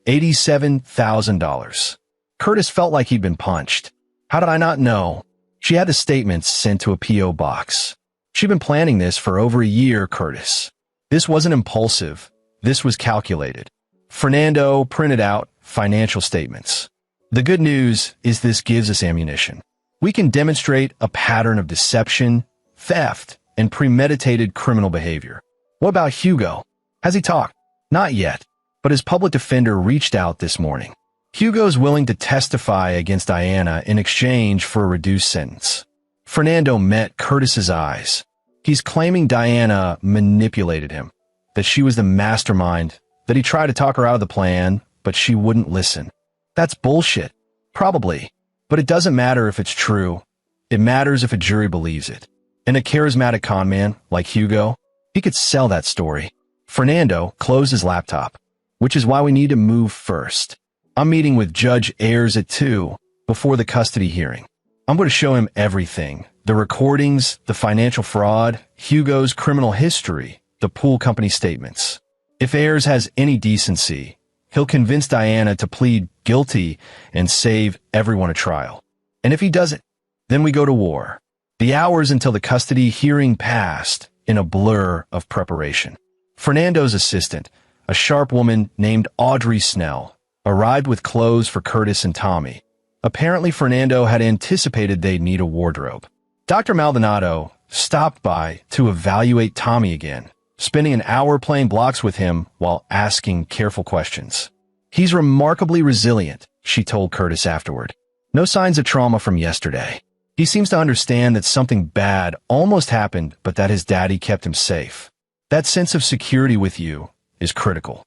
$87,000. Curtis felt like he'd been punched. How did I not know? She had the statements sent to a P.O. box. She'd been planning this for over a year, Curtis. This wasn't impulsive. This was calculated. Fernando printed out financial statements. The good news is this gives us ammunition. We can demonstrate a pattern of deception, theft, and premeditated criminal behavior. What about Hugo? Has he talked? Not yet, but his public defender reached out this morning. Hugo's willing to testify against Diana in exchange for a reduced sentence. Fernando met Curtis's eyes. He's claiming Diana manipulated him, that she was the mastermind, that he tried to talk her out of the plan, but she wouldn't listen. That's bullshit. Probably. But it doesn't matter if it's true. It matters if a jury believes it. And a charismatic conman like Hugo, he could sell that story. Fernando closed his laptop, which is why we need to move first. I'm meeting with Judge Ayers at 2 before the custody hearing. I'm going to show him everything. The recordings, the financial fraud, Hugo's criminal history, the pool company statements. If Ayers has any decency, he'll convince Diana to plead guilty and save everyone a trial. And if he doesn't, then we go to war. The hours until the custody hearing passed in a blur of preparation. Fernando's assistant, a sharp woman named Audrey Snell, arrived with clothes for Curtis and Tommy. Apparently, Fernando had anticipated they'd need a wardrobe. Dr. Maldonado stopped by to evaluate Tommy again, spending an hour playing blocks with him while asking careful questions. He's remarkably resilient, she told Curtis afterward. No signs of trauma from yesterday. He seems to understand that something bad almost happened, but that his daddy kept him safe. That sense of security with you is critical.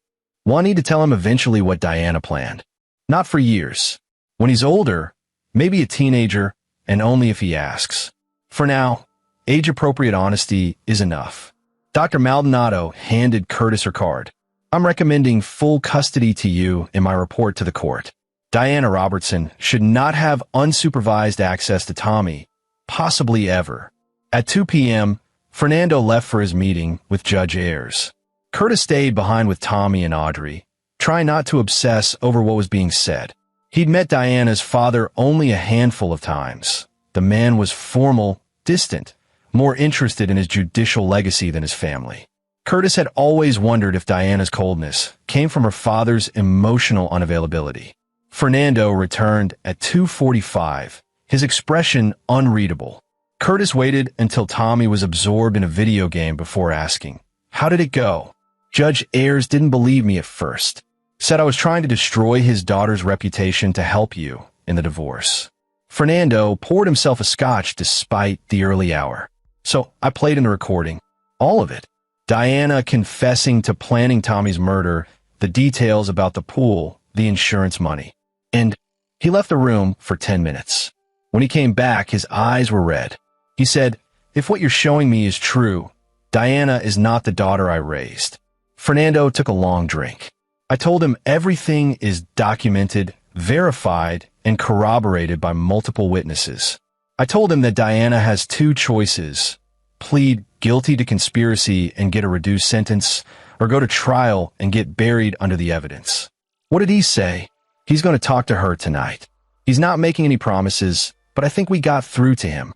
We'll need to tell him eventually what Diana planned. Not for years. When he's older, maybe a teenager, and only if he asks. For now, age-appropriate honesty is enough. Dr. Maldonado handed Curtis her card. I'm recommending full custody to you in my report to the court. Diana Robertson should not have unsupervised access to Tommy, possibly ever. At 2 p.m., Fernando left for his meeting with Judge Ayers. Curtis stayed behind with Tommy and Audrey, trying not to obsess over what was being said. He'd met Diana's father only a handful of times. The man was formal, distant, more interested in his judicial legacy than his family. Curtis had always wondered if Diana's coldness came from her father's emotional unavailability. Fernando returned at 2:45, his expression unreadable. Curtis waited until Tommy was absorbed in a video game before asking, "How did it go?" Judge Ayers didn't believe me at first. Said I was trying to destroy his daughter's reputation to help you in the divorce. Fernando poured himself a scotch despite the early hour. So I played in the recording. All of it. Diana confessing to planning Tommy's murder, the details about the pool, the insurance money. And he left the room for 10 minutes. When he came back, his eyes were red. He said, "If what you're showing me is true, Diana is not the daughter I raised." Fernando took a long drink. I told him everything is documented, verified, and corroborated by multiple witnesses. I told him that Diana has two choices: plead guilty to conspiracy and get a reduced sentence, or go to trial and get buried under the evidence. What did he say? He's going to talk to her tonight. He's not making any promises, but I think we got through to him.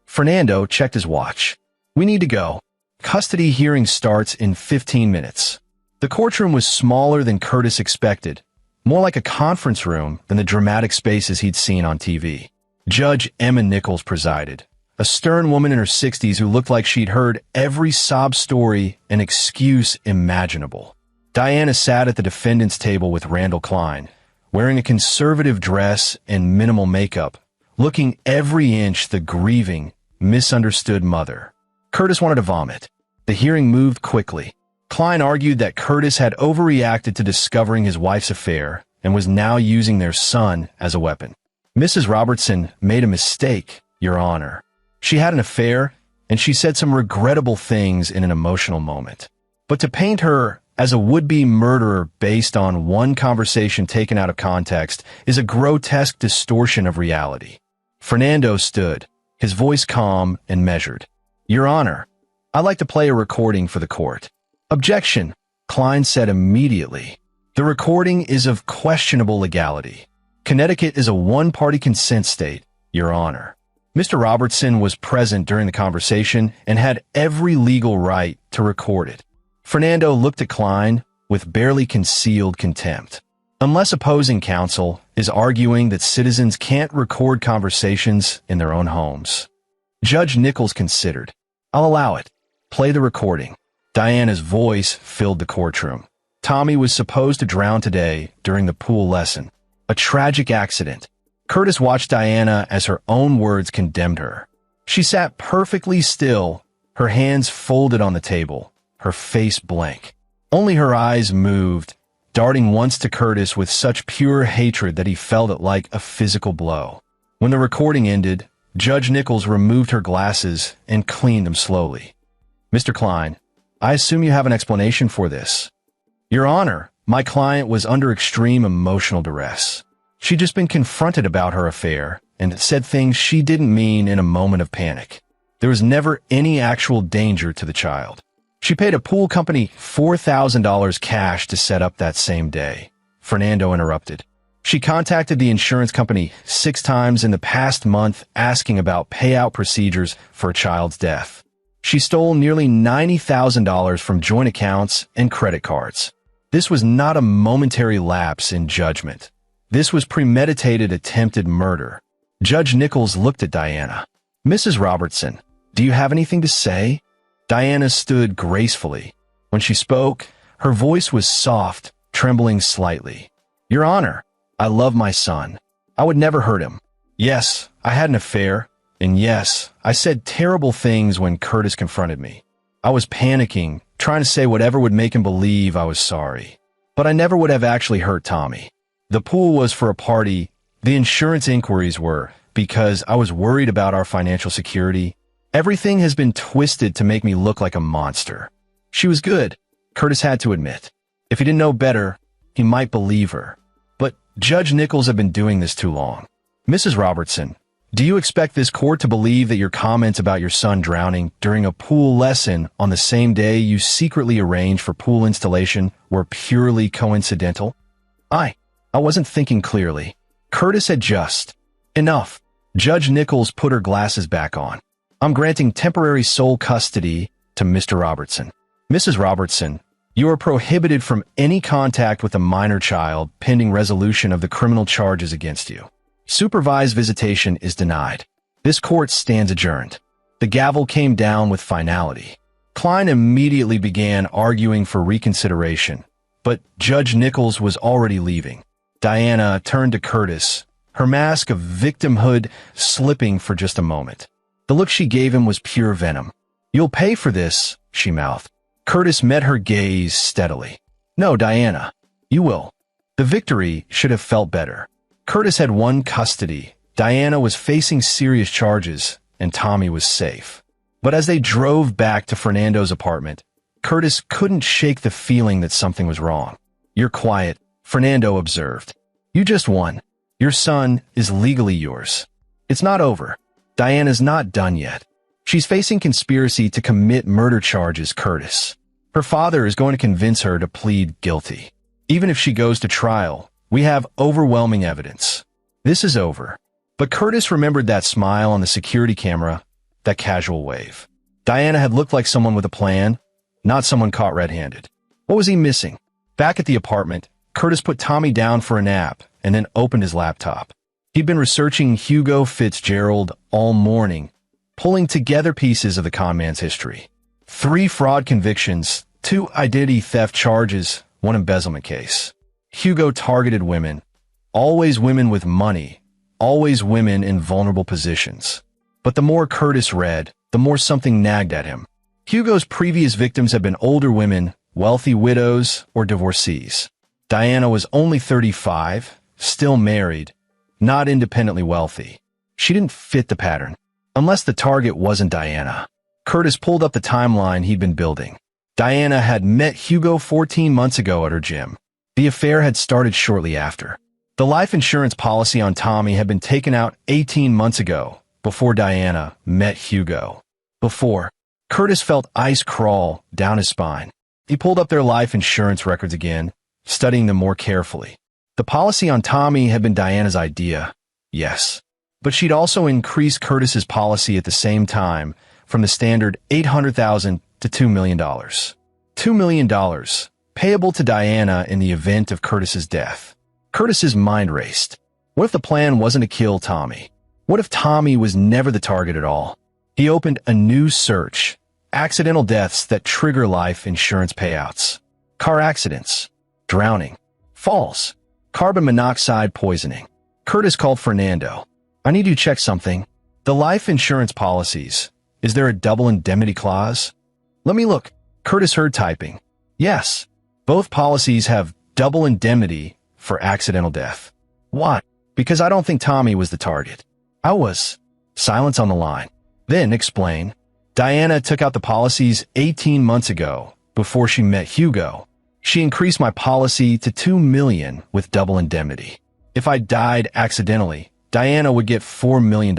Fernando checked his watch. We need to go. Custody hearing starts in 15 minutes. The courtroom was smaller than Curtis expected, more like a conference room than the dramatic spaces he'd seen on TV. Judge Emma Nichols presided, a stern woman in her 60s who looked like she'd heard every sob story and excuse imaginable. Diana sat at the defendant's table with Randall Klein, wearing a conservative dress and minimal makeup, looking every inch the grieving, misunderstood mother. Curtis wanted to vomit. The hearing moved quickly. Klein argued that Curtis had overreacted to discovering his wife's affair and was now using their son as a weapon. Mrs. Robertson made a mistake, Your Honor. She had an affair, and she said some regrettable things in an emotional moment. But to paint her as a would-be murderer based on one conversation taken out of context is a grotesque distortion of reality. Fernando stood, his voice calm and measured. Your Honor, I'd like to play a recording for the court. Objection, Klein said immediately. The recording is of questionable legality. Connecticut is a one-party consent state, Your Honor. Mr. Robertson was present during the conversation and had every legal right to record it. Fernando looked at Klein with barely concealed contempt. Unless opposing counsel is arguing that citizens can't record conversations in their own homes. Judge Nichols considered. I'll allow it. Play the recording. Diana's voice filled the courtroom. Tommy was supposed to drown today during the pool lesson. A tragic accident. Curtis watched Diana as her own words condemned her. She sat perfectly still, her hands folded on the table, her face blank. Only her eyes moved, darting once to Curtis with such pure hatred that he felt it like a physical blow. When the recording ended, Judge Nichols removed her glasses and cleaned them slowly. Mr. Klein, I assume you have an explanation for this. Your Honor, my client was under extreme emotional duress. She'd just been confronted about her affair and said things she didn't mean in a moment of panic. There was never any actual danger to the child. She paid a pool company $4,000 cash to set up that same day. Fernando interrupted. She contacted the insurance company 6 times in the past month asking about payout procedures for a child's death. She stole nearly $90,000 from joint accounts and credit cards. This was not a momentary lapse in judgment. This was premeditated attempted murder. Judge Nichols looked at Diana. Mrs. Robertson, do you have anything to say? Diana stood gracefully. When she spoke, her voice was soft, trembling slightly. Your Honor, I love my son. I would never hurt him. Yes, I had an affair, and yes, I said terrible things when Curtis confronted me. I was panicking, trying to say whatever would make him believe I was sorry. But I never would have actually hurt Tommy. The pool was for a party, the insurance inquiries were, because I was worried about our financial security. Everything has been twisted to make me look like a monster. She was good, Curtis had to admit. If he didn't know better, he might believe her. But Judge Nichols had been doing this too long. Mrs. Robertson, do you expect this court to believe that your comments about your son drowning during a pool lesson on the same day you secretly arranged for pool installation were purely coincidental? I wasn't thinking clearly. Curtis had just. Enough. Judge Nichols put her glasses back on. I'm granting temporary sole custody to Mr. Robertson. Mrs. Robertson, you are prohibited from any contact with a minor child pending resolution of the criminal charges against you. Supervised visitation is denied. This court stands adjourned. The gavel came down with finality. Klein immediately began arguing for reconsideration, but Judge Nichols was already leaving. Diana turned to Curtis, her mask of victimhood slipping for just a moment. The look she gave him was pure venom. You'll pay for this, she mouthed. Curtis met her gaze steadily. No, Diana, you will. The victory should have felt better. Curtis had won custody, Diana was facing serious charges, and Tommy was safe. But as they drove back to Fernando's apartment, Curtis couldn't shake the feeling that something was wrong. You're quiet, Fernando observed. You just won. Your son is legally yours. It's not over. Diana's not done yet. She's facing conspiracy to commit murder charges, Curtis. Her father is going to convince her to plead guilty. Even if she goes to trial, we have overwhelming evidence. This is over. But Curtis remembered that smile on the security camera, that casual wave. Diana had looked like someone with a plan, not someone caught red-handed. What was he missing? Back at the apartment, Curtis put Tommy down for a nap and then opened his laptop. He'd been researching Hugo Fitzgerald all morning, pulling together pieces of the conman's history. 3 fraud convictions, 2 identity theft charges, 1 embezzlement case. Hugo targeted women, always women with money, always women in vulnerable positions. But the more Curtis read, the more something nagged at him. Hugo's previous victims had been older women, wealthy widows, or divorcees. Diana was only 35, still married, not independently wealthy. She didn't fit the pattern, unless the target wasn't Diana. Curtis pulled up the timeline he'd been building. Diana had met Hugo 14 months ago at her gym. The affair had started shortly after. The life insurance policy on Tommy had been taken out 18 months ago, before Diana met Hugo. Before, Curtis felt ice crawl down his spine. He pulled up their life insurance records again, studying them more carefully. The policy on Tommy had been Diana's idea, yes. But she'd also increased Curtis's policy at the same time, from the standard $800,000 to $2 million. $2 million, payable to Diana in the event of Curtis's death. Curtis's mind raced. What if the plan wasn't to kill Tommy? What if Tommy was never the target at all? He opened a new search. Accidental deaths that trigger life insurance payouts. Car accidents. Drowning. Falls. Carbon monoxide poisoning. Curtis called Fernando. I need you to check something. The life insurance policies. Is there a double indemnity clause? Let me look. Curtis heard typing. Yes. Both policies have double indemnity for accidental death. Why? Because I don't think Tommy was the target. I was. Silence on the line. Then explain. Diana took out the policies 18 months ago, before she met Hugo. She increased my policy to $2 million with double indemnity. If I died accidentally, Diana would get $4 million.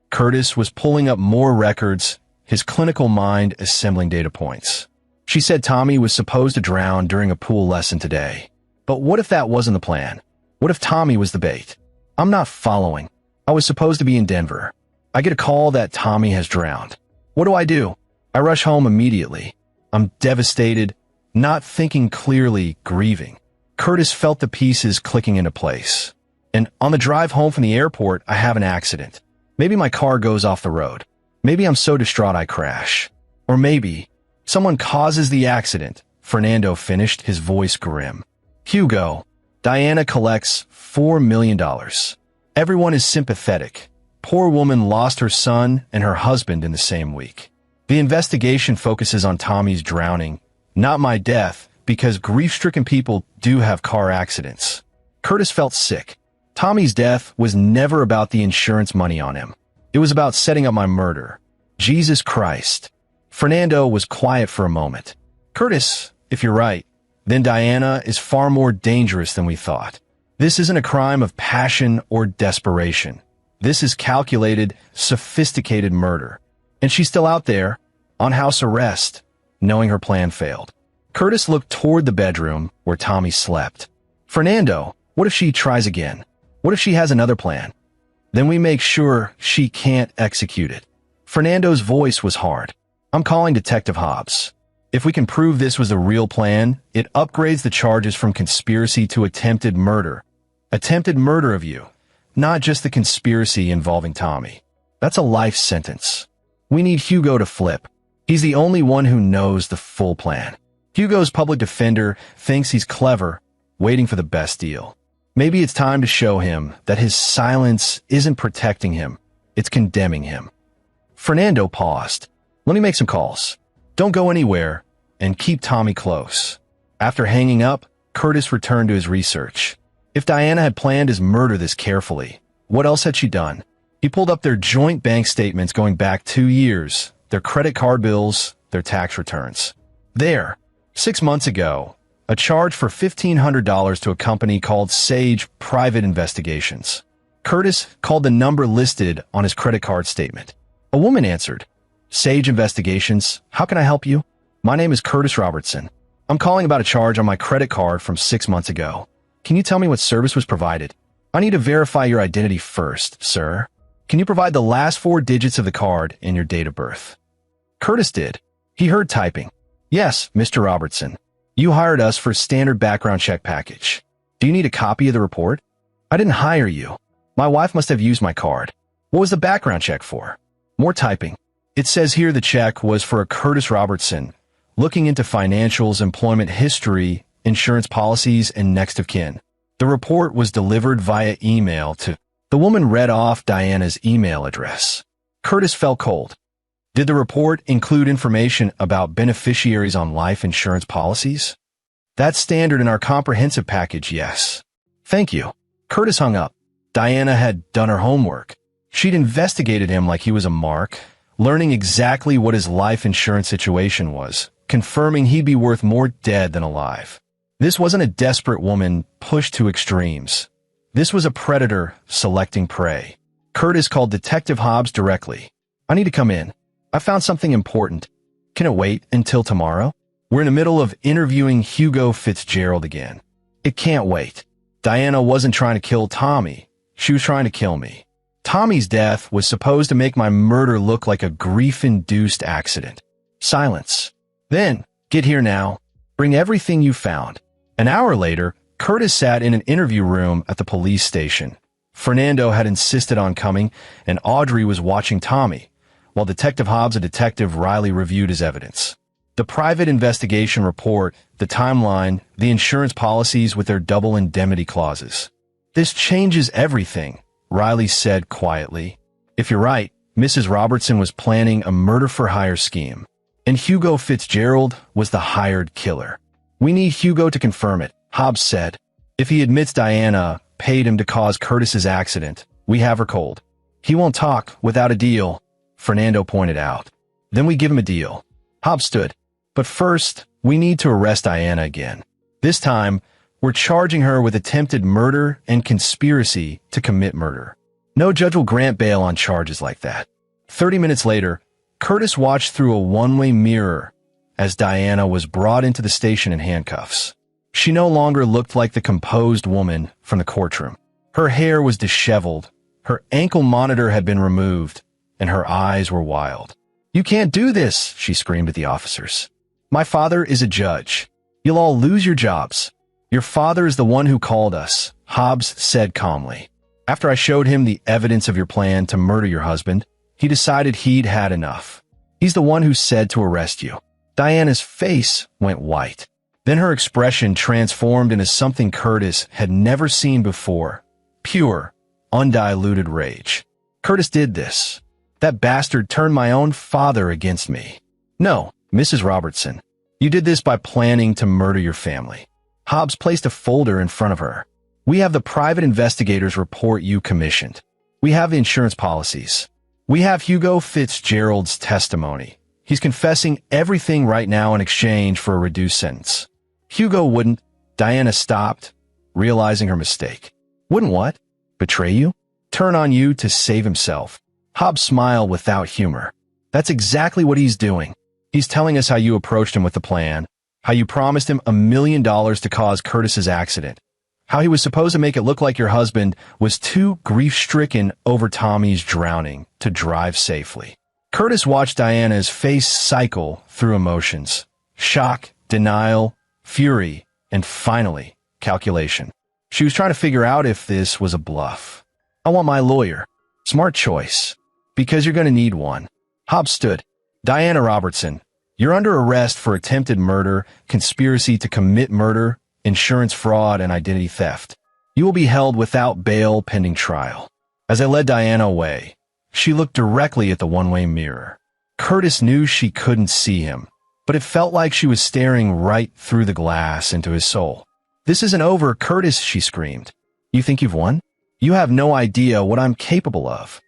Curtis was pulling up more records, his clinical mind assembling data points. She said Tommy was supposed to drown during a pool lesson today. But what if that wasn't the plan? What if Tommy was the bait? I'm not following. I was supposed to be in Denver. I get a call that Tommy has drowned. What do? I rush home immediately. I'm devastated, not thinking clearly, grieving. Curtis felt the pieces clicking into place. And on the drive home from the airport, I have an accident. Maybe my car goes off the road. Maybe I'm so distraught I crash. Or maybe someone causes the accident. Fernando finished, his voice grim. Hugo. Diana collects $4 million. Everyone is sympathetic. Poor woman lost her son and her husband in the same week. The investigation focuses on Tommy's drowning, not my death, because grief-stricken people do have car accidents. Curtis felt sick. Tommy's death was never about the insurance money on him. It was about setting up my murder. Jesus Christ. Fernando was quiet for a moment. Curtis, if you're right, then Diana is far more dangerous than we thought. This isn't a crime of passion or desperation. This is calculated, sophisticated murder. And she's still out there, on house arrest, knowing her plan failed. Curtis looked toward the bedroom where Tommy slept. Fernando, what if she tries again? What if she has another plan? Then we make sure she can't execute it. Fernando's voice was hard. I'm calling Detective Hobbs. If we can prove this was a real plan, it upgrades the charges from conspiracy to attempted murder. Attempted murder of you, not just the conspiracy involving Tommy. That's a life sentence. We need Hugo to flip. He's the only one who knows the full plan. Hugo's public defender thinks he's clever, waiting for the best deal. Maybe it's time to show him that his silence isn't protecting him, it's condemning him. Fernando paused. Let me make some calls. Don't go anywhere, and keep Tommy close. After hanging up, Curtis returned to his research. If Diana had planned his murder this carefully, what else had she done? He pulled up their joint bank statements going back 2 years, their credit card bills, their tax returns. There, 6 months ago, a charge for $1,500 to a company called Sage Private Investigations. Curtis called the number listed on his credit card statement. A woman answered, Sage Investigations, how can I help you? My name is Curtis Robertson. I'm calling about a charge on my credit card from 6 months ago. Can you tell me what service was provided? I need to verify your identity first, sir. Can you provide the last 4 digits of the card and your date of birth? Curtis did. He heard typing. Yes, Mr. Robertson. You hired us for a standard background check package. Do you need a copy of the report? I didn't hire you. My wife must have used my card. What was the background check for? More typing. It says here the check was for a Curtis Robertson, looking into financials, employment history, insurance policies, and next of kin. The report was delivered via email to... The woman read off Diana's email address. Curtis felt cold. Did the report include information about beneficiaries on life insurance policies? That's standard in our comprehensive package, yes. Thank you. Curtis hung up. Diana had done her homework. She'd investigated him like he was a mark, learning exactly what his life insurance situation was, confirming he'd be worth more dead than alive. This wasn't a desperate woman pushed to extremes. This was a predator selecting prey. Curtis called Detective Hobbs directly. I need to come in. I found something important. Can it wait until tomorrow? We're in the middle of interviewing Hugo Fitzgerald again. It can't wait. Diana wasn't trying to kill Tommy. She was trying to kill me. Tommy's death was supposed to make my murder look like a grief-induced accident. Silence. Then, get here now. Bring everything you found. An hour later, Curtis sat in an interview room at the police station. Fernando had insisted on coming, and Audrey was watching Tommy, while Detective Hobbs and Detective Riley reviewed his evidence. The private investigation report, the timeline, the insurance policies with their double indemnity clauses. This changes everything, Riley said quietly. If you're right, Mrs. Robertson was planning a murder-for-hire scheme, and Hugo Fitzgerald was the hired killer. We need Hugo to confirm it, Hobbs said. If he admits Diana paid him to cause Curtis's accident, we have her cold. He won't talk without a deal, Fernando pointed out. Then we give him a deal. Hobbs stood. But first, we need to arrest Diana again. This time, we're charging her with attempted murder and conspiracy to commit murder. No judge will grant bail on charges like that. 30 minutes later, Curtis watched through a one-way mirror as Diana was brought into the station in handcuffs. She no longer looked like the composed woman from the courtroom. Her hair was disheveled, her ankle monitor had been removed, and her eyes were wild. You can't do this, she screamed at the officers. My father is a judge. You'll all lose your jobs. Your father is the one who called us, Hobbs said calmly. After I showed him the evidence of your plan to murder your husband, he decided he'd had enough. He's the one who said to arrest you. Diana's face went white. Then her expression transformed into something Curtis had never seen before. Pure, undiluted rage. Curtis did this. That bastard turned my own father against me. No, Mrs. Robertson. You did this by planning to murder your family. Hobbs placed a folder in front of her. We have the private investigator's report you commissioned. We have the insurance policies. We have Hugo Fitzgerald's testimony. He's confessing everything right now in exchange for a reduced sentence. Hugo wouldn't. Diana stopped, realizing her mistake. Wouldn't what? Betray you? Turn on you to save himself. Hobbs smiled without humor. That's exactly what he's doing. He's telling us how you approached him with the plan, how you promised him $1 million to cause Curtis's accident, how he was supposed to make it look like your husband was too grief-stricken over Tommy's drowning to drive safely. Curtis watched Diana's face cycle through emotions: shock, denial, fury, and finally, calculation. She was trying to figure out if this was a bluff. I want my lawyer. Smart choice. Because you're going to need one. Hobbs stood. Diana Robertson, you're under arrest for attempted murder, conspiracy to commit murder, insurance fraud, and identity theft. You will be held without bail pending trial. As I led Diana away, she looked directly at the one-way mirror. Curtis knew she couldn't see him, but it felt like she was staring right through the glass into his soul. This isn't over, Curtis, she screamed. You think you've won? You have no idea what I'm capable of.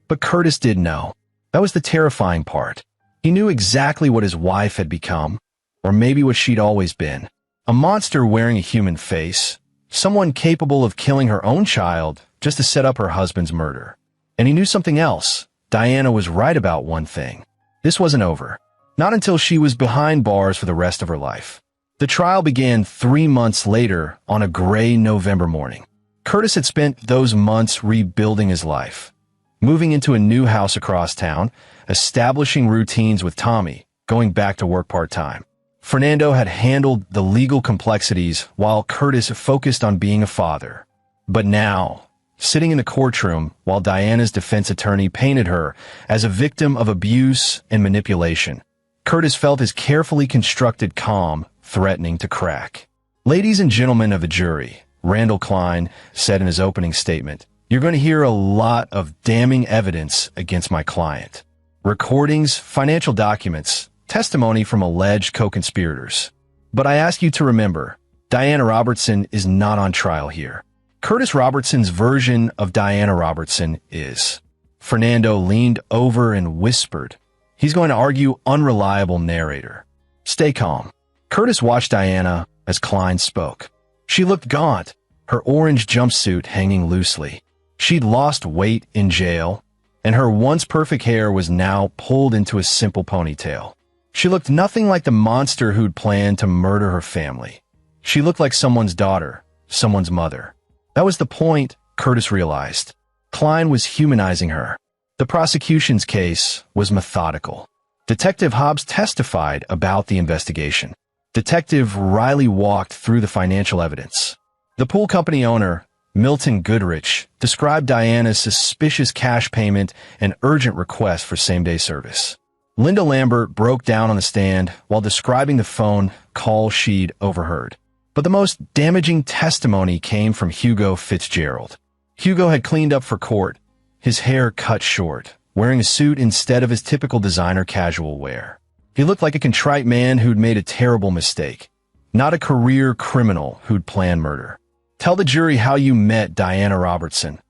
But Curtis did know. That was the terrifying part. He knew exactly what his wife had become, or maybe what she'd always been. A monster wearing a human face, someone capable of killing her own child just to set up her husband's murder. And he knew something else. Diana was right about one thing. This wasn't over. Not until she was behind bars for the rest of her life. The trial began 3 months later on a gray November morning. Curtis had spent those months rebuilding his life, moving into a new house across town, establishing routines with Tommy, going back to work part-time. Fernando had handled the legal complexities while Curtis focused on being a father. But now, sitting in the courtroom while Diana's defense attorney painted her as a victim of abuse and manipulation, Curtis felt his carefully constructed calm threatening to crack. Ladies and gentlemen of the jury, Randall Klein said in his opening statement, you're going to hear a lot of damning evidence against my client. Recordings, financial documents, testimony from alleged co-conspirators. But I ask you to remember, Diana Robertson is not on trial here. Curtis Robertson's version of Diana Robertson is. Fernando leaned over and whispered. He's going to argue unreliable narrator. Stay calm. Curtis watched Diana as Klein spoke. She looked gaunt, her orange jumpsuit hanging loosely. She'd lost weight in jail, and her once perfect hair was now pulled into a simple ponytail. She looked nothing like the monster who'd planned to murder her family. She looked like someone's daughter, someone's mother. That was the point, Curtis realized. Klein was humanizing her. The prosecution's case was methodical. Detective Hobbs testified about the investigation. Detective Riley walked through the financial evidence. The pool company owner, Milton Goodrich, described Diana's suspicious cash payment and urgent request for same-day service. Linda Lambert broke down on the stand while describing the phone call she'd overheard. But the most damaging testimony came from Hugo Fitzgerald. Hugo had cleaned up for court, his hair cut short, wearing a suit instead of his typical designer casual wear. He looked like a contrite man who'd made a terrible mistake, not a career criminal who'd planned murder. Tell the jury how you met Diana Robertson.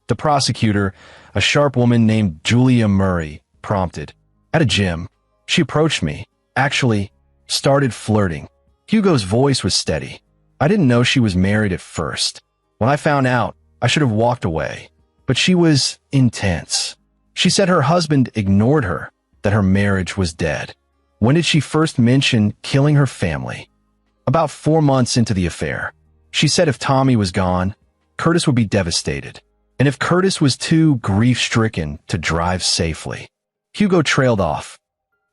The prosecutor, a sharp woman named Julia Murray, prompted. At a gym. She approached me, actually started flirting. Hugo's voice was steady. I didn't know she was married at first. When I found out, I should have walked away. But she was intense. She said her husband ignored her, that her marriage was dead. When did she first mention killing her family? About 4 months into the affair. She said if Tommy was gone, Curtis would be devastated. And if Curtis was too grief-stricken to drive safely. Hugo trailed off.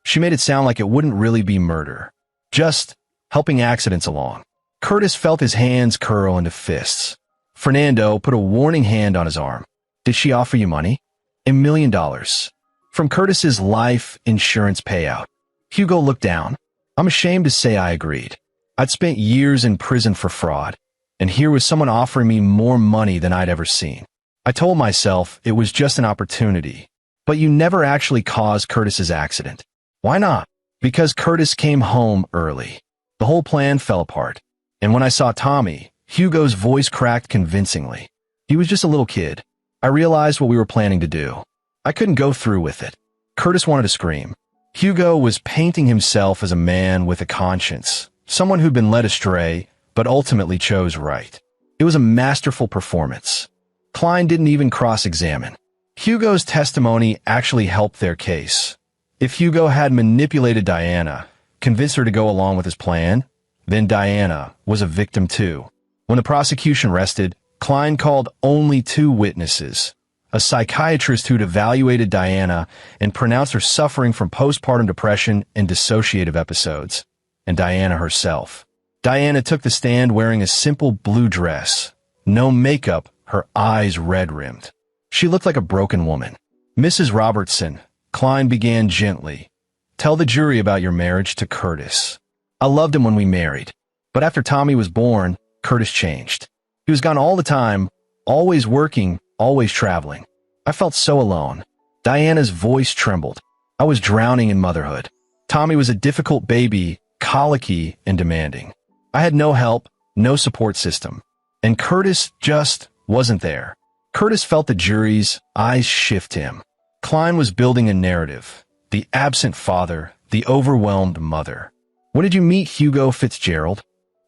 She made it sound like it wouldn't really be murder. Just helping accidents along. Curtis felt his hands curl into fists. Fernando put a warning hand on his arm. Did she offer you money? $1 million. From Curtis's life insurance payout. Hugo looked down. I'm ashamed to say I agreed. I'd spent years in prison for fraud, and here was someone offering me more money than I'd ever seen. I told myself it was just an opportunity. But you never actually caused Curtis's accident. Why not? Because Curtis came home early. The whole plan fell apart. And when I saw Tommy, Hugo's voice cracked convincingly. He was just a little kid. I realized what we were planning to do. I couldn't go through with it. Curtis wanted to scream. Hugo was painting himself as a man with a conscience, someone who'd been led astray, but ultimately chose right. It was a masterful performance. Klein didn't even cross-examine. Hugo's testimony actually helped their case. If Hugo had manipulated Diana, convinced her to go along with his plan, then Diana was a victim too. When the prosecution rested, Klein called only 2 witnesses, a psychiatrist who'd evaluated Diana and pronounced her suffering from postpartum depression and dissociative episodes, and Diana herself. Diana took the stand wearing a simple blue dress, no makeup, her eyes red-rimmed. She looked like a broken woman. Mrs. Robertson, Klein began gently. Tell the jury about your marriage to Curtis. I loved him when we married. But after Tommy was born, Curtis changed. He was gone all the time, always working, always traveling. I felt so alone. Diana's voice trembled. I was drowning in motherhood. Tommy was a difficult baby, colicky and demanding. I had no help, no support system. And Curtis just wasn't there. Curtis felt the jury's eyes shift him. Klein was building a narrative. The absent father, the overwhelmed mother. When did you meet Hugo Fitzgerald?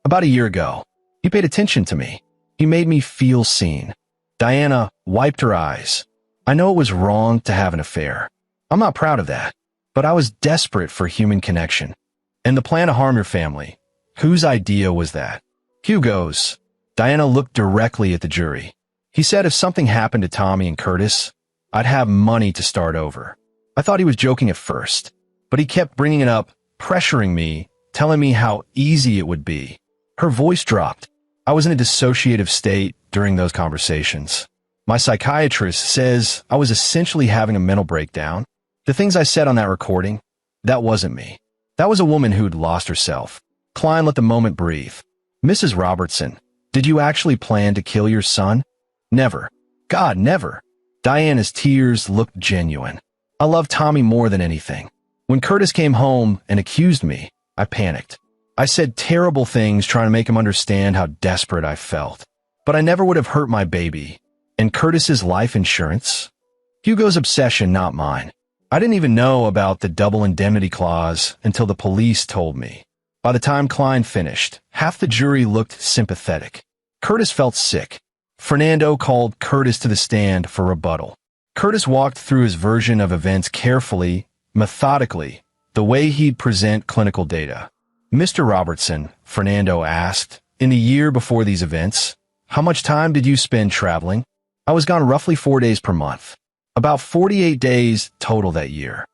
About a year ago. He paid attention to me. He made me feel seen. Diana wiped her eyes. I know it was wrong to have an affair. I'm not proud of that. But I was desperate for human connection. And the plan to harm your family. Whose idea was that? Hugo's. Diana looked directly at the jury. He said if something happened to Tommy and Curtis, I'd have money to start over. I thought he was joking at first, but he kept bringing it up, pressuring me, telling me how easy it would be. Her voice dropped. I was in a dissociative state during those conversations. My psychiatrist says I was essentially having a mental breakdown. The things I said on that recording, that wasn't me. That was a woman who'd lost herself. Klein let the moment breathe. Mrs. Robertson, did you actually plan to kill your son? Never. God, never. Diana's tears looked genuine. I loved Tommy more than anything. When Curtis came home and accused me, I panicked. I said terrible things trying to make him understand how desperate I felt. But I never would have hurt my baby. And Curtis's life insurance? Hugo's obsession, not mine. I didn't even know about the double indemnity clause until the police told me. By the time Klein finished, half the jury looked sympathetic. Curtis felt sick. Fernando called Curtis to the stand for rebuttal. Curtis walked through his version of events carefully, methodically, the way he'd present clinical data. Mr. Robertson, Fernando asked, in the year before these events, how much time did you spend traveling? I was gone roughly 4 days per month. About 48 days total that year.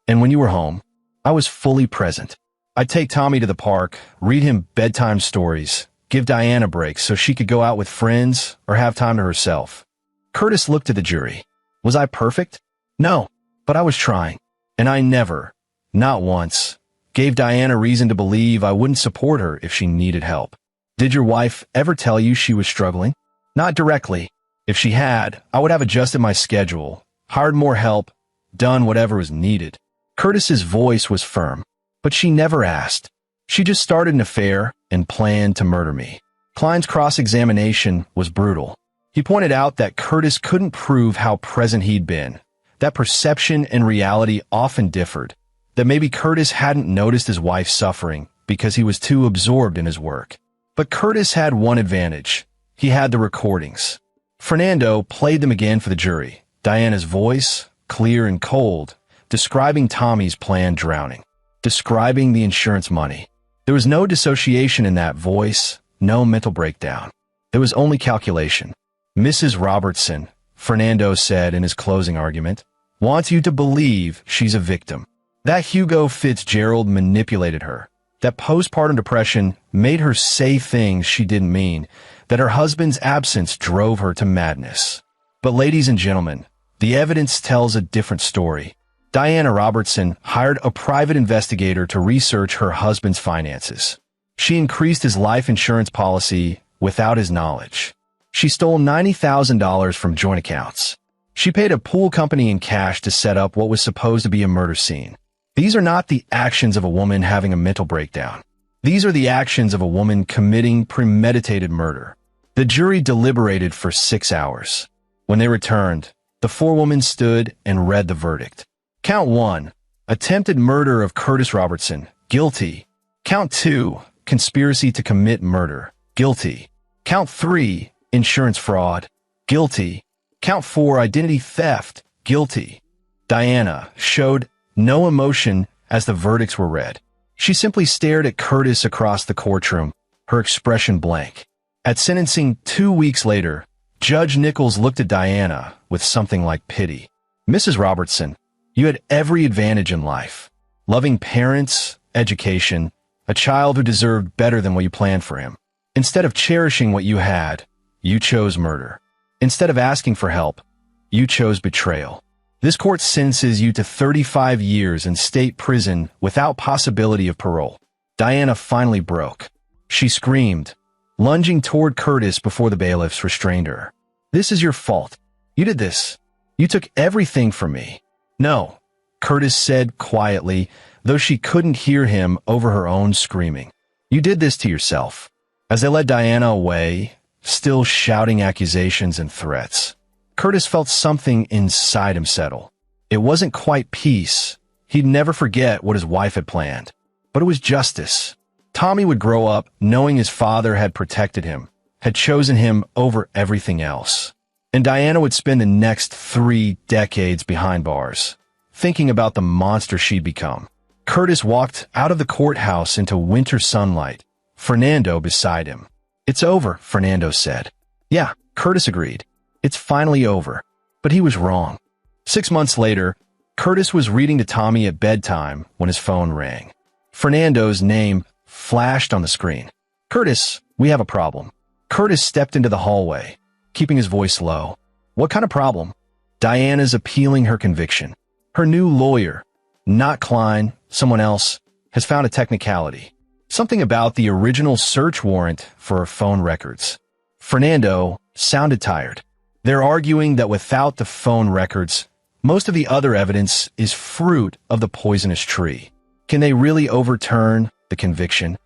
And when you were home, I was fully present. I'd take Tommy to the park, read him bedtime stories, give Diana breaks so she could go out with friends or have time to herself. Curtis looked at the jury. Was I perfect? No, but I was trying. And I never, not once, gave Diana reason to believe I wouldn't support her if she needed help. Did your wife ever tell you she was struggling? Not directly. If she had, I would have adjusted my schedule, hired more help, done whatever was needed. Curtis's voice was firm, but she never asked. She just started an affair and planned to murder me. Klein's cross-examination was brutal. He pointed out that Curtis couldn't prove how present he'd been, that perception and reality often differed, that maybe Curtis hadn't noticed his wife's suffering because he was too absorbed in his work. But Curtis had one advantage. He had the recordings. Fernando played them again for the jury. Diana's voice, clear and cold, describing Tommy's planned drowning, describing the insurance money. There was no dissociation in that voice, no mental breakdown. There was only calculation. Mrs. Robertson, Fernando said in his closing argument, wants you to believe she's a victim. That Hugo Fitzgerald manipulated her. That postpartum depression made her say things she didn't mean. That her husband's absence drove her to madness. But ladies and gentlemen, the evidence tells a different story. Diana Robertson hired a private investigator to research her husband's finances. She increased his life insurance policy without his knowledge. She stole $90,000 from joint accounts. She paid a pool company in cash to set up what was supposed to be a murder scene. These are not the actions of a woman having a mental breakdown. These are the actions of a woman committing premeditated murder. The jury deliberated for 6 hours. When they returned, the four women stood and read the verdict. Count 1, attempted murder of Curtis Robertson, guilty. Count 2, conspiracy to commit murder, guilty. Count 3, insurance fraud, guilty. Count 4, identity theft, guilty. Diana showed no emotion as the verdicts were read. She simply stared at Curtis across the courtroom, her expression blank. At sentencing 2 weeks later, Judge Nichols looked at Diana with something like pity. Mrs. Robertson, you had every advantage in life. Loving parents, education, a child who deserved better than what you planned for him. Instead of cherishing what you had, you chose murder. Instead of asking for help, you chose betrayal. This court sentences you to 35 years in state prison without possibility of parole. Diana finally broke. She screamed, lunging toward Curtis before the bailiffs restrained her. This is your fault. You did this. You took everything from me. No, Curtis said quietly, though she couldn't hear him over her own screaming. You did this to yourself. As they led Diana away, still shouting accusations and threats, Curtis felt something inside him settle. It wasn't quite peace. He'd never forget what his wife had planned. But it was justice. Tommy would grow up knowing his father had protected him, had chosen him over everything else. And Diana would spend the next 3 decades behind bars, thinking about the monster she'd become. Curtis walked out of the courthouse into winter sunlight, Fernando beside him. It's over, Fernando said. Yeah, Curtis agreed. It's finally over. But he was wrong. 6 months later, Curtis was reading to Tommy at bedtime when his phone rang. Fernando's name flashed on the screen. Curtis, we have a problem. Curtis stepped into the hallway, keeping his voice low. What kind of problem? Diana's appealing her conviction. Her new lawyer, not Klein, someone else, has found a technicality. Something about the original search warrant for her phone records. Fernando sounded tired. They're arguing that without the phone records, most of the other evidence is fruit of the poisonous tree. Can they really overturn the conviction?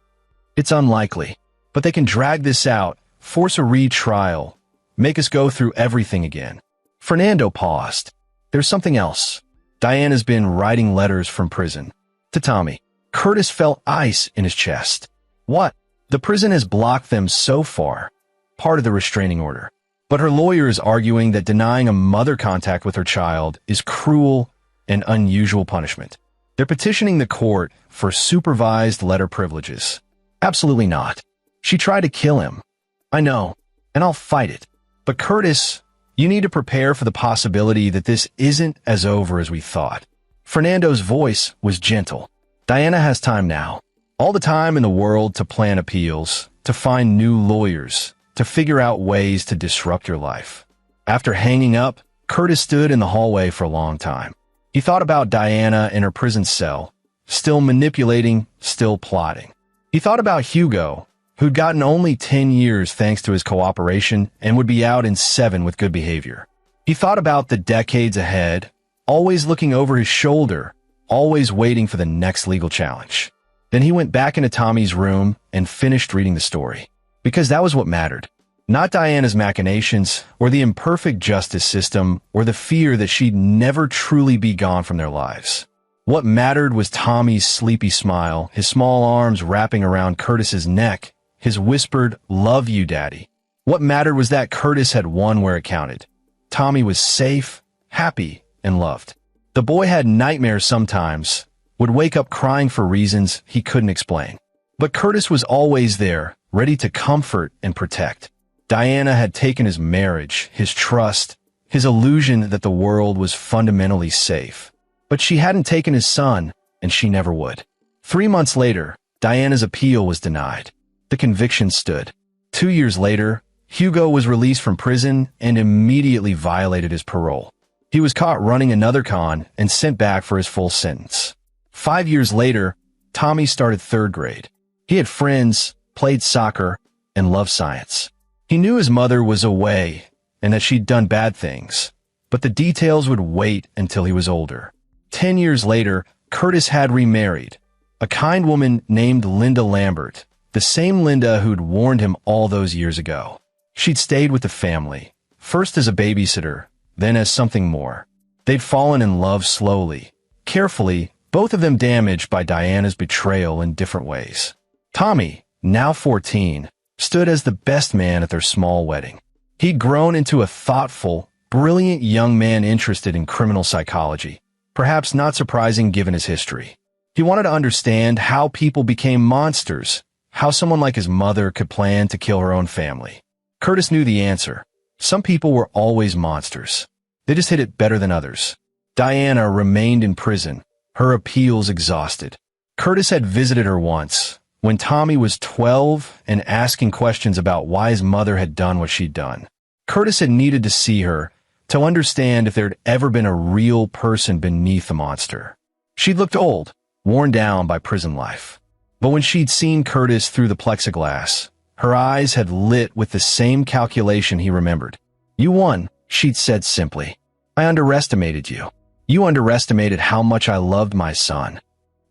It's unlikely, but they can drag this out, force a retrial, make us go through everything again. Fernando paused. There's something else. Diana's been writing letters from prison. To Tommy. Curtis felt ice in his chest. What? The prison has blocked them so far. Part of the restraining order. But her lawyer is arguing that denying a mother contact with her child is cruel and unusual punishment. They're petitioning the court for supervised letter privileges. Absolutely not. She tried to kill him. I know, and I'll fight it. But Curtis, you need to prepare for the possibility that this isn't as over as we thought. Fernando's voice was gentle. Diana has time now. All the time in the world to plan appeals, to find new lawyers, to figure out ways to disrupt your life. After hanging up, Curtis stood in the hallway for a long time. He thought about Diana in her prison cell, still manipulating, still plotting. He thought about Hugo, who'd gotten only 10 years thanks to his cooperation and would be out in 7 with good behavior. He thought about the decades ahead, always looking over his shoulder, always waiting for the next legal challenge. Then he went back into Tommy's room and finished reading the story. Because that was what mattered. Not Diana's machinations, or the imperfect justice system, or the fear that she'd never truly be gone from their lives. What mattered was Tommy's sleepy smile, his small arms wrapping around Curtis's neck, his whispered, "Love you, Daddy." What mattered was that Curtis had won where it counted. Tommy was safe, happy, and loved. The boy had nightmares sometimes, would wake up crying for reasons he couldn't explain. But Curtis was always there, ready to comfort and protect. Diana had taken his marriage, his trust, his illusion that the world was fundamentally safe. But she hadn't taken his son, and she never would. 3 months later, Diana's appeal was denied. The conviction stood. 2 years later, Hugo was released from prison and immediately violated his parole. He was caught running another con and sent back for his full sentence. 5 years later, Tommy started 3rd grade. He had friends, played soccer, and loved science. He knew his mother was away and that she'd done bad things, but the details would wait until he was older. 10 years later, Curtis had remarried, a kind woman named Linda Lambert, the same Linda who'd warned him all those years ago. She'd stayed with the family, first as a babysitter, then as something more. They'd fallen in love slowly, carefully, both of them damaged by Diana's betrayal in different ways. Tommy, now 14, stood as the best man at their small wedding. He'd grown into a thoughtful, brilliant young man interested in criminal psychology, perhaps not surprising given his history. He wanted to understand how people became monsters, how someone like his mother could plan to kill her own family. Curtis knew the answer. Some people were always monsters. They just hid it better than others. Diana remained in prison, her appeals exhausted. Curtis had visited her once, when Tommy was 12 and asking questions about why his mother had done what she'd done. Curtis had needed to see her to understand if there'd ever been a real person beneath the monster. She'd looked old, worn down by prison life. But when she'd seen Curtis through the plexiglass, her eyes had lit with the same calculation he remembered. "You won," she'd said simply. "I underestimated you. You underestimated how much I loved my son."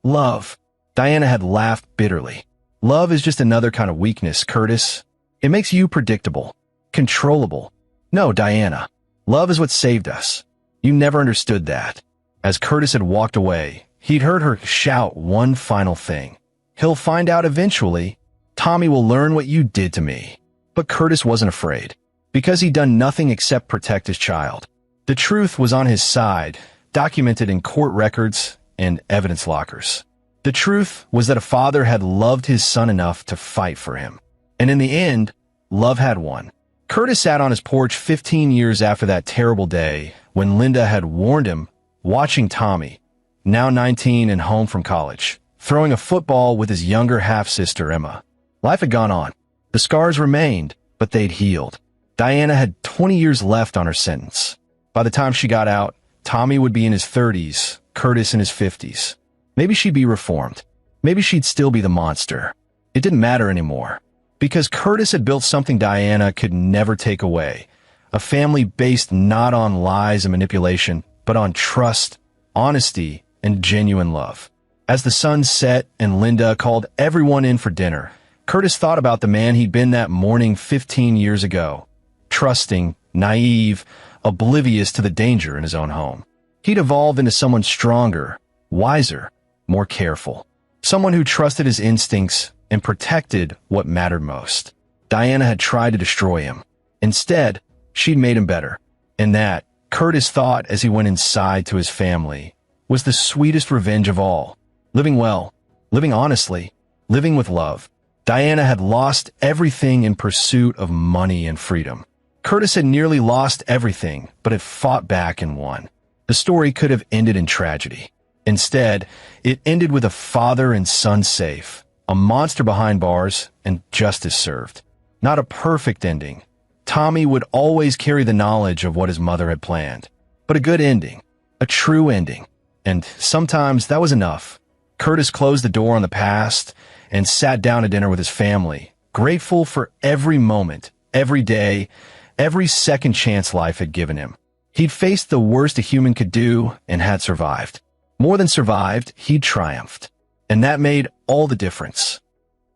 Love. Diana had laughed bitterly. "Love is just another kind of weakness, Curtis. It makes you predictable, controllable. No, Diana. Love is what saved us. You never understood that." As Curtis had walked away, he'd heard her shout one final thing. "He'll find out eventually. Tommy will learn what you did to me." But Curtis wasn't afraid, because he'd done nothing except protect his child. The truth was on his side, documented in court records and evidence lockers. The truth was that a father had loved his son enough to fight for him. And in the end, love had won. Curtis sat on his porch 15 years after that terrible day when Linda had warned him, watching Tommy, now 19 and home from college, throwing a football with his younger half-sister Emma. Life had gone on. The scars remained, but they'd healed. Diana had 20 years left on her sentence. By the time she got out, Tommy would be in his 30s, Curtis in his 50s. Maybe she'd be reformed. Maybe she'd still be the monster. It didn't matter anymore, because Curtis had built something Diana could never take away, a family based not on lies and manipulation, but on trust, honesty, and genuine love. As the sun set and Linda called everyone in for dinner, Curtis thought about the man he'd been that morning 15 years ago, trusting, naive, oblivious to the danger in his own home. He'd evolved into someone stronger, wiser, more careful, someone who trusted his instincts and protected what mattered most. Diana had tried to destroy him. Instead, she'd made him better. And that, Curtis thought as he went inside to his family, was the sweetest revenge of all. Living well, living honestly, living with love. Diana had lost everything in pursuit of money and freedom. Curtis had nearly lost everything, but had fought back and won. The story could have ended in tragedy. Instead, it ended with a father and son safe, a monster behind bars, and justice served. Not a perfect ending. Tommy would always carry the knowledge of what his mother had planned. But a good ending. A true ending. And sometimes that was enough. Curtis closed the door on the past and sat down to dinner with his family, grateful for every moment, every day, every second chance life had given him. He'd faced the worst a human could do and had survived. More than survived, he'd triumphed. And that made all the difference.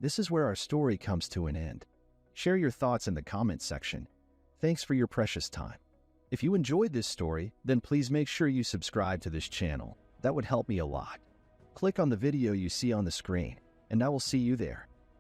This is where our story comes to an end. Share your thoughts in the comments section. Thanks for your precious time. If you enjoyed this story, then please make sure you subscribe to this channel. That would help me a lot. Click on the video you see on the screen, and I will see you there.